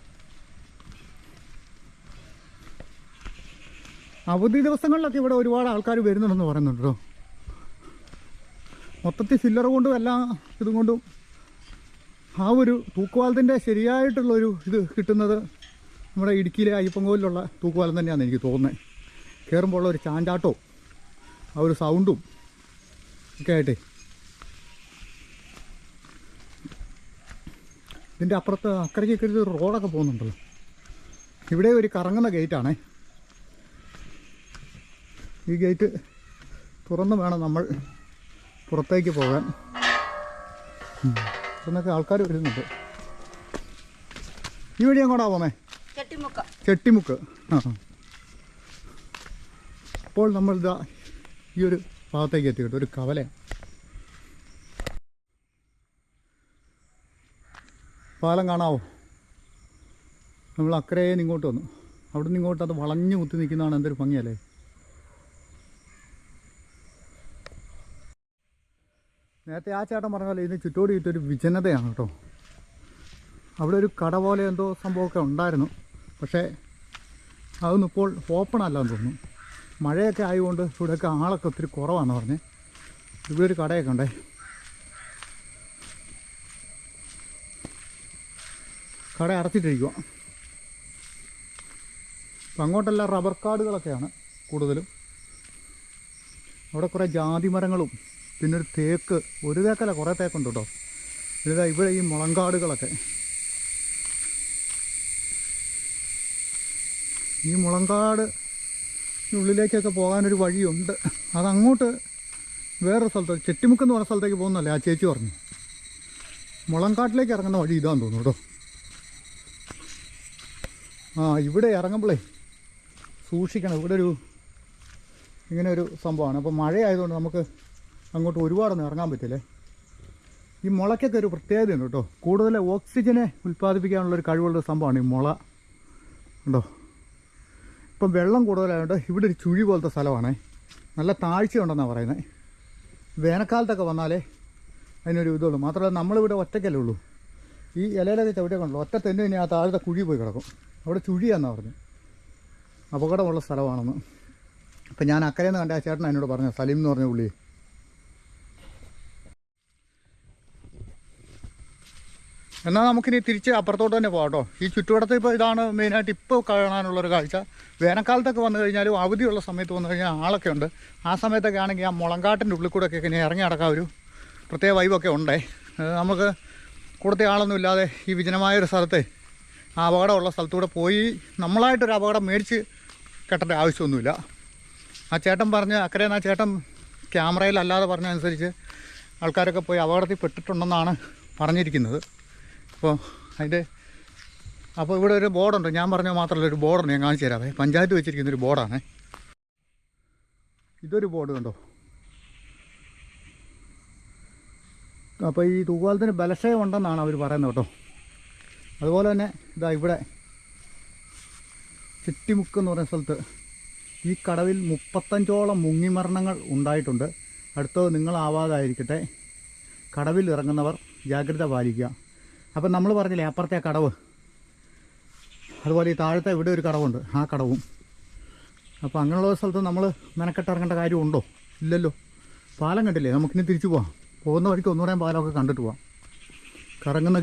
അവധി ദിവസങ്ങളിലൊക്കെ ഇവിടെ ഒരുപാട് ആൾക്കാർ വരുന്നുണ്ടെന്ന് പറയുന്നുണ്ട് കേട്ടോ. മൊത്തത്തിൽ ഫില്ലർ കൊണ്ടും എല്ലാ ഇതും കൊണ്ടും ആ ഒരു തൂക്കുപാലത്തിൻ്റെ ശരിയായിട്ടുള്ളൊരു ഇത് കിട്ടുന്നത് നമ്മുടെ ഇടുക്കിയിലെ അയ്യപ്പൻകോവിലുള്ള തൂക്കുപാലം തന്നെയാണെന്ന് എനിക്ക് തോന്നുന്നത്. കയറുമ്പോൾ ഉള്ള ഒരു ചാഞ്ചാട്ടവും ആ ഒരു സൗണ്ടും ഒക്കെ ആയിട്ടേ. ഇതിൻ്റെ അപ്പുറത്ത് അക്കരയ്ക്ക് ഒരു റോഡൊക്കെ പോകുന്നുണ്ടല്ലോ. ഇവിടെ ഒരു കറങ്ങുന്ന ഗേറ്റാണേ. ഈ ഗേറ്റ് തുറന്ന് വേണം നമ്മൾ പുറത്തേക്ക് പോകാൻ. എന്നൊക്കെ ആൾക്കാർ വരുന്നുണ്ട്. ഈ വഴി അങ്ങോട്ടാ പോന്നേ? ചെട്ടിമുക്ക്. ആ, അപ്പോൾ നമ്മൾ ഇതാ ഈ ഒരു ഭാഗത്തേക്ക് എത്തി കേട്ടോ. ഒരു കവല. പാലം കാണാവോ? നമ്മൾ അക്കരെ ഇങ്ങോട്ട് വന്നു. അവിടെ നിന്ന് ഇങ്ങോട്ട് അത് വളഞ്ഞു കുത്തി നിൽക്കുന്നതാണ്. എന്തൊരു ഭംഗിയല്ലേ. നേരത്തെ ആ ചേട്ടൻ പറഞ്ഞ പോലെ ഇതിന് ചുറ്റോട് ചുറ്റൊരു വിജനതയാണ് കേട്ടോ. അവിടെ ഒരു കട പോലെ എന്തോ സംഭവമൊക്കെ ഉണ്ടായിരുന്നു. പക്ഷേ അതൊന്നും ഇപ്പോൾ ഓപ്പൺ അല്ലാന്ന് തോന്നുന്നു. മഴയൊക്കെ ആയതുകൊണ്ട് ഇവിടെയൊക്കെ ആളൊക്കെ ഒത്തിരി കുറവാണെന്ന് പറഞ്ഞ്. ഇവിടെ ഒരു കടയൊക്കെ ഉണ്ടേ. കട അടച്ചിട്ടിരിക്കുക. അപ്പം അങ്ങോട്ടെല്ലാം റബ്ബർ കാടുകളൊക്കെയാണ് കൂടുതലും. അവിടെ കുറേ ജാതി മരങ്ങളും പിന്നെ ഒരു തേക്ക്, ഒരു തേക്കല്ല കുറേ തേക്കുണ്ട് കേട്ടോ. ഇതാ ഇവിടെ ഈ മുളങ്കാടുകളൊക്കെ. ഈ മുളങ്കാട് ഉള്ളിലേക്കൊക്കെ പോകാനൊരു വഴിയുണ്ട്. അതങ്ങോട്ട് വേറൊരു സ്ഥലത്ത് ചെട്ടിമുക്ക് എന്ന് പറഞ്ഞ സ്ഥലത്തേക്ക് പോകുന്നല്ലേ ആ ചേച്ചി പറഞ്ഞു. മുളങ്കാട്ടിലേക്ക് ഇറങ്ങുന്ന വഴി ഇതാന്ന് തോന്നുന്നു കേട്ടോ. ആ, ഇവിടെ ഇറങ്ങുമ്പോഴേ സൂക്ഷിക്കണം. ഇവിടെ ഒരു ഇങ്ങനെ ഒരു സംഭവമാണ്. അപ്പോൾ മഴയായതുകൊണ്ട് നമുക്ക് അങ്ങോട്ട് ഒരുപാടൊന്നും ഇറങ്ങാൻ പറ്റില്ലേ. ഈ മുളയ്ക്കൊക്കെ ഒരു പ്രത്യേകതയുണ്ട് കേട്ടോ. കൂടുതൽ ഓക്സിജനെ ഉൽപ്പാദിപ്പിക്കാനുള്ളൊരു കഴിവുള്ളൊരു സംഭവമാണ് ഈ മുള ഉണ്ടോ. ഇപ്പം വെള്ളം കൂടുതലായതുകൊണ്ട് ഇവിടെ ഒരു ചുഴി പോലത്തെ സ്ഥലമാണേ. നല്ല താഴ്ചയുണ്ടെന്നാണ് പറയുന്നത്. വേനൽക്കാലത്തൊക്കെ വന്നാലേ അതിനൊരു ഇതുള്ളൂ. മാത്രമല്ല നമ്മളിവിടെ ഒറ്റയ്ക്കല്ലേ ഉള്ളൂ. ഈ ഇലയിലൊക്കെ ചവിട്ടിയൊക്കെ ഉണ്ടല്ലോ. ഒറ്റ തെന്നു തന്നെ ആ താഴത്തെ കുഴി പോയി കിടക്കും. അവിടെ ചുഴിയാണെന്നാണ് പറഞ്ഞു. അപകടമുള്ള സ്ഥലമാണെന്ന്. അപ്പം ഞാൻ അക്കരയിൽ നിന്ന് കണ്ട ആ ചേട്ടൻ എന്നോട് പറഞ്ഞു, സലീം എന്ന് പറഞ്ഞ പുള്ളി. എന്നാൽ നമുക്കിനി തിരിച്ച് അപ്പുറത്തോട്ട് തന്നെ പോകാം കേട്ടോ. ഈ ചുറ്റുവട്ടത്ത് ഇപ്പോൾ ഇതാണ് മെയിനായിട്ട് ഇപ്പോൾ കാണാനുള്ളൊരു കാഴ്ച. വേനൽക്കാലത്തൊക്കെ വന്നു കഴിഞ്ഞാലും അവധിയുള്ള സമയത്ത് വന്നു കഴിഞ്ഞാൽ ആളൊക്കെ ഉണ്ട്. ആ സമയത്തൊക്കെ ആണെങ്കിൽ ആ മുളങ്കാട്ടിൻ്റെ ഉള്ളിൽ കൂടെ ഒക്കെ ഇങ്ങനെ ഇറങ്ങി നടക്കാൻ ഒരു പ്രത്യേക വൈബൊക്കെ ഉണ്ടേ. നമുക്ക് കൂടുതൽ ആളൊന്നും ഇല്ലാതെ ഈ വിജനമായൊരു സ്ഥലത്തെ ആ അപകടമുള്ള സ്ഥലത്തൂടെ പോയി നമ്മളായിട്ടൊരു അപകടം മേടിച്ച് കെട്ടേണ്ട ആവശ്യമൊന്നുമില്ല. ആ ചേട്ടൻ പറഞ്ഞ് അക്കരയിൽ ആ ചേട്ടൻ ക്യാമറയിലല്ലാതെ പറഞ്ഞതനുസരിച്ച് ആൾക്കാരൊക്കെ പോയി അപകടത്തിൽ പെട്ടിട്ടുണ്ടെന്നാണ് പറഞ്ഞിരിക്കുന്നത്. അപ്പോൾ ഇവിടെ ഒരു ബോർഡുണ്ട്. ഞാൻ പറഞ്ഞത് മാത്രമല്ല, ഒരു ബോർഡുണ്ട്. ഞാൻ കാണിച്ചു തരാവേ. പഞ്ചായത്ത് വെച്ചിരിക്കുന്നൊരു ബോർഡാണ്. ഇതൊരു ബോർഡ് കണ്ടോ. അപ്പോൾ ഈ തൂക്കുപാലത്തിന് ബലക്ഷയം ഉണ്ടെന്നാണ് അവർ പറയുന്നത് കേട്ടോ. അതുപോലെ തന്നെ ഇതാ ഇവിടെ ചെട്ടിമുക്ക് എന്ന് പറയുന്ന സ്ഥലത്ത് ഈ കടവിൽ 35ഓളം മുങ്ങിമരണങ്ങൾ ഉണ്ടായിട്ടുണ്ട്. അടുത്തത് നിങ്ങളാവാതായിരിക്കട്ടെ. കടവിൽ ഇറങ്ങുന്നവർ ജാഗ്രത പാലിക്കുക. അപ്പം നമ്മൾ പറഞ്ഞില്ലേ അപ്പുറത്തെ കടവ്, അതുപോലെ ഈ താഴത്തെ ഇവിടെ ഒരു കടവുണ്ട്, ആ കടവും. അപ്പോൾ അങ്ങനെയുള്ള സ്ഥലത്ത് നമ്മൾ മെനക്കെട്ടിറങ്ങേണ്ട കാര്യമുണ്ടോ? ഇല്ലല്ലോ. പാലം കണ്ടില്ലേ. നമുക്കിനി തിരിച്ചു പോവാം. പോകുന്ന വഴിക്ക് ഒന്നുകൂടെ പാലമൊക്കെ കണ്ടിട്ട് പോവാം. കറങ്ങുന്ന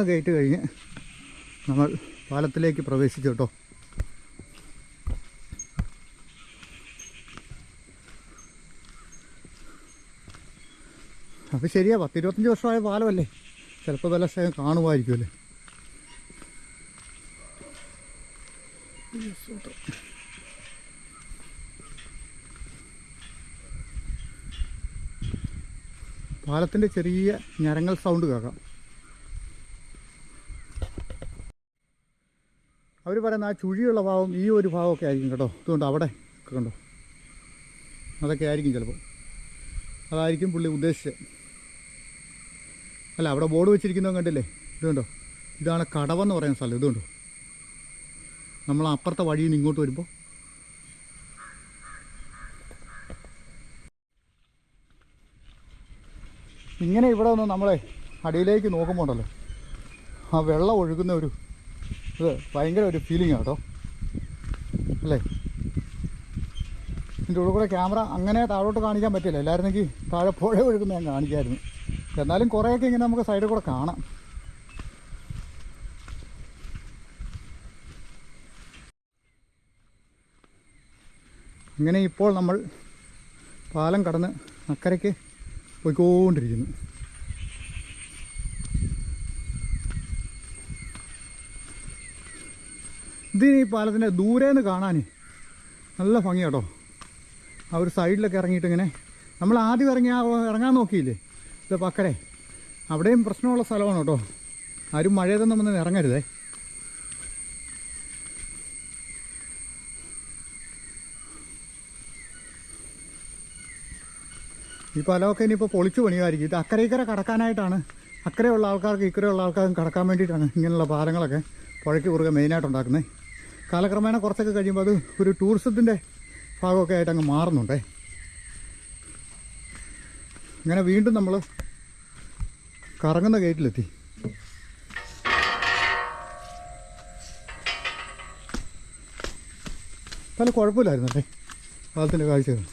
ഗേറ്റ് കഴിഞ്ഞ് നമ്മൾ പാലത്തിലേക്ക് പ്രവേശിച്ചു കേട്ടോ. അത് ശരിയാ, 10-25 വർഷമായ പാലമല്ലേ. ചിലപ്പോൾ വില കാണുമായിരിക്കുമല്ലേ. പാലത്തിൻ്റെ ചെറിയ ഞരങ്ങൽ സൗണ്ട് കേൾക്കാം. അവർ പറയുന്ന ആ ചുഴിയുള്ള ഭാഗം ഈ ഒരു ഭാഗമൊക്കെ ആയിരിക്കും കേട്ടോ. ഇതുകൊണ്ട് അവിടെ കണ്ടോ, അതൊക്കെ ആയിരിക്കും ചിലപ്പോൾ. അതായിരിക്കും പുള്ളി ഉദ്ദേശിച്ചത്. അല്ല, അവിടെ ബോർഡ് വെച്ചിരിക്കുന്നത് കണ്ടില്ലേ. ഇതുണ്ടോ, ഇതാണ് കടവെന്ന് പറയുന്ന സ്ഥലം. ഇതുണ്ടോ, നമ്മൾ അപ്പുറത്തെ വഴിയിൽ നിന്ന് ഇങ്ങോട്ട് വരുമ്പോൾ ഇങ്ങനെ ഇവിടെ ഒന്ന് നമ്മളെ അടിയിലേക്ക് നോക്കുമ്പോൾ ഉണ്ടല്ലോ ആ വെള്ളം ഒഴുകുന്ന ഒരു ഇത് ഭയങ്കര ഒരു ഫീലിംഗ് ആണ് കേട്ടോ അല്ലേ. ഇതിൻ്റെ ഉള്ളിൽ കൂടെ ക്യാമറ അങ്ങനെ താഴോട്ട് കാണിക്കാൻ പറ്റില്ല, എല്ലായിരുന്നെങ്കിൽ താഴെ പുഴ ഒഴുകുന്ന ഞാൻ കാണിക്കായിരുന്നു. എന്നാലും കുറേയൊക്കെ ഇങ്ങനെ നമുക്ക് സൈഡിൽ കൂടെ കാണാം. അങ്ങനെ ഇപ്പോൾ നമ്മൾ പാലം കടന്ന് അക്കരയ്ക്ക് പോയിക്കൊണ്ടിരിക്കുന്നു. ഇതിന് ഈ പാലത്തിൻ്റെ ദൂരേന്ന് കാണാൻ നല്ല ഭംഗിയാട്ടോ. ആ ഒരു സൈഡിലൊക്കെ ഇറങ്ങിയിട്ട് ഇങ്ങനെ നമ്മൾ ആദ്യം ഇറങ്ങാൻ നോക്കിയില്ലേ ഇത് പക്കരെ, അവിടെയും പ്രശ്നമുള്ള സ്ഥലമാണ് കേട്ടോ. ആരും മഴയതൊന്നും വന്ന് ഇറങ്ങരുതേ. ഈ പാലമൊക്കെ ഇനിയിപ്പോൾ പൊളിച്ചു പണിയുമായിരിക്കും. ഇത് അക്കരെ കടക്കാനായിട്ടാണ്, അക്കരെയുള്ള ആൾക്കാർക്ക് ഇക്കരെയുള്ള ആൾക്കാർക്കും കടക്കാൻ വേണ്ടിയിട്ടാണ് ഇങ്ങനെയുള്ള പാലങ്ങളൊക്കെ പുഴയ്ക്ക് കുറുകെ മെയിനായിട്ട് ഉണ്ടാക്കുന്നത്. കാലക്രമേണ കുറച്ചൊക്കെ കഴിയുമ്പോൾ അത് ഒരു ടൂറിസത്തിൻ്റെ ഭാഗമൊക്കെ ആയിട്ട് അങ്ങ് മാറുന്നുണ്ടേ. അങ്ങനെ വീണ്ടും നമ്മൾ കറങ്ങുന്ന ഗേറ്റിലെത്തി. പല കുഴപ്പമില്ലായിരുന്നല്ലേ പാലത്തിൻ്റെ കാഴ്ചകൾ.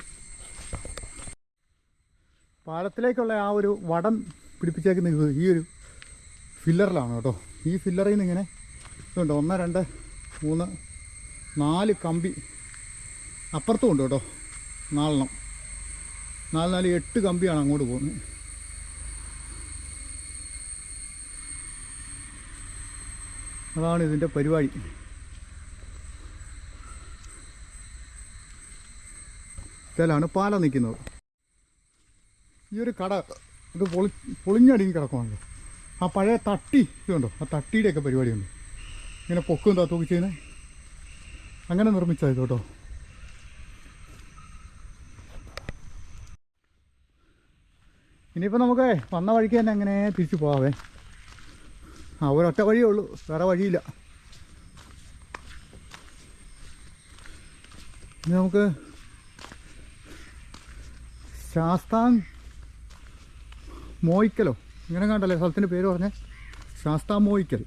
പാലത്തിലേക്കുള്ള ആ ഒരു വടം പിടിപ്പിച്ചേക്കുന്ന ഈ ഒരു ഫില്ലറിലാണ് കേട്ടോ. ഈ ഫില്ലറിൽ നിന്ന് ഇങ്ങനെ ഇതുണ്ട് 1 2 3 4 കമ്പി അപ്പുറത്തും ഉണ്ട് കേട്ടോ. 4 4 8 കമ്പിയാണ് അങ്ങോട്ട് പോകുന്നത്. അതാണ് ഇതിൻ്റെ പരിപാടി. ഇതിലാണ് പാലം നിൽക്കുന്നത്. ഈ ഒരു കട ഇത് പൊളിഞ്ഞടിങ്ങി കിടക്കുവാണല്ലോ. ആ പഴയ തട്ടി ഇതുണ്ടോ, ആ തട്ടിയുടെയൊക്കെ പരിപാടിയുണ്ട്. ഇങ്ങനെ പൊക്കും തൂക്കി ചെയ്യുന്നത് അങ്ങനെ നിർമ്മിച്ചത് കേട്ടോ. ഇനിയിപ്പോൾ നമുക്ക് വന്ന വഴിക്ക് തന്നെ അങ്ങനെ തിരിച്ചു പോകാവേ. ആ ഒരൊറ്റ വഴിയേ ഉള്ളൂ, വേറെ വഴിയില്ല. ഇനി നമുക്ക് ശാസ്താം മോയിക്കലോ ഇങ്ങനെ കണ്ടല്ലേ സ്ഥലത്തിൻ്റെ പേര് പറഞ്ഞേ, ശാസ്താ മോയിക്കൽ.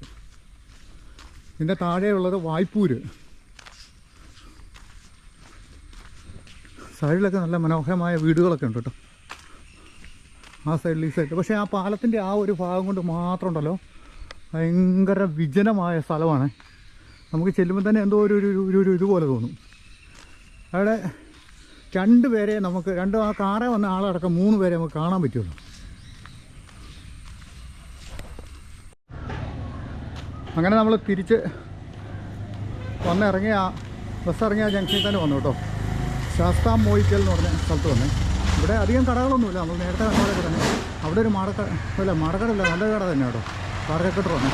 ഇതിൻ്റെ താഴെയുള്ളത് വായ്പൂര്. സൈഡിലൊക്കെ നല്ല മനോഹരമായ വീടുകളൊക്കെ ഉണ്ട് കേട്ടോ, ആ സൈഡിൽ ഈ സൈഡിൽ. പക്ഷേ ആ പാലത്തിൻ്റെ ആ ഒരു ഭാഗം കൊണ്ട് മാത്രം ഉണ്ടല്ലോ ഭയങ്കര വിജനമായ സ്ഥലമാണ്. നമുക്ക് ചെല്ലുമ്പോൾ തന്നെ എന്തോ ഒരു ഇതുപോലെ തോന്നും. അവിടെ 2 പേരെ നമുക്ക് ആ കാറേ വന്ന ആളടക്കം 3 പേരെ നമുക്ക് കാണാൻ പറ്റുള്ളൂ. അങ്ങനെ നമ്മൾ തിരിച്ച് വന്നിറങ്ങിയ ബസ് ഇറങ്ങിയ ജംഗ്ഷനിൽ തന്നെ വന്നു കേട്ടോ. ശാസ്താ മോയിക്കൽ എന്ന് പറഞ്ഞ സ്ഥലത്ത് വന്നേ. ഇവിടെ അധികം കടകളൊന്നുമില്ല, നമ്മൾ നേരത്തെ കണ്ടതൊക്കെ തന്നെ. അവിടെ ഒരു മാടക്കടല്ല നല്ല കട തന്നെ കേട്ടോ. കാർക്കട്ടർ വന്നേ.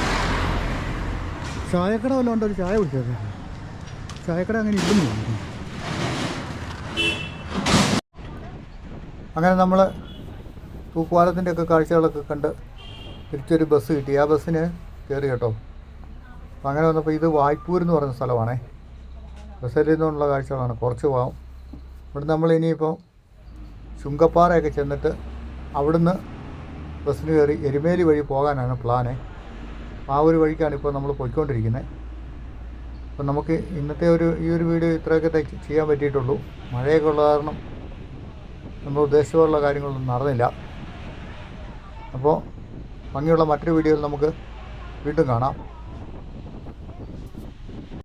ചായക്കട വല്ലതും ഉണ്ട്, ഒരു ചായ കുടിച്ചത്. ചായക്കട അങ്ങനെ ഇല്ലെന്ന് തോന്നുന്നു. അങ്ങനെ നമ്മൾ തൂക്കുപാലത്തിൻ്റെ ഒക്കെ കാഴ്ചകളൊക്കെ കണ്ട് തിരിച്ചൊരു ബസ് കിട്ടി. ആ ബസ്സിന് കയറി കേട്ടോ. അപ്പം അങ്ങനെ വന്നപ്പോൾ ഇത് വായ്പൂർ എന്ന് പറയുന്ന സ്ഥലമാണേ. ബസ്സിൽ നിന്നുള്ള കാഴ്ചകളാണ്. കുറച്ച് പോകാം. ഇവിടെ നമ്മൾ ഇനിയിപ്പോൾ ചുങ്കപ്പാറയൊക്കെ ചെന്നിട്ട് അവിടുന്ന് ബസ്സിന് കയറി എരുമേലി വഴി പോകാനാണ് പ്ലാന്. ആ ഒരു വഴിക്കാണ് ഇപ്പോൾ നമ്മൾ പോയിക്കൊണ്ടിരിക്കുന്നത്. അപ്പം നമുക്ക് ഇന്നത്തെ ഈ ഒരു വീഡിയോ ഇത്രയൊക്കെ ചെയ്യാൻ പറ്റിയിട്ടുള്ളൂ. മഴയൊക്കെ ഉള്ള കാരണം നമ്മൾ ഉദ്ദേശിച്ചുള്ള കാര്യങ്ങളൊന്നും നടന്നില്ല. അപ്പോൾ ഭംഗിയുള്ള മറ്റൊരു വീഡിയോയിൽ നമുക്ക് വീണ്ടും കാണാം.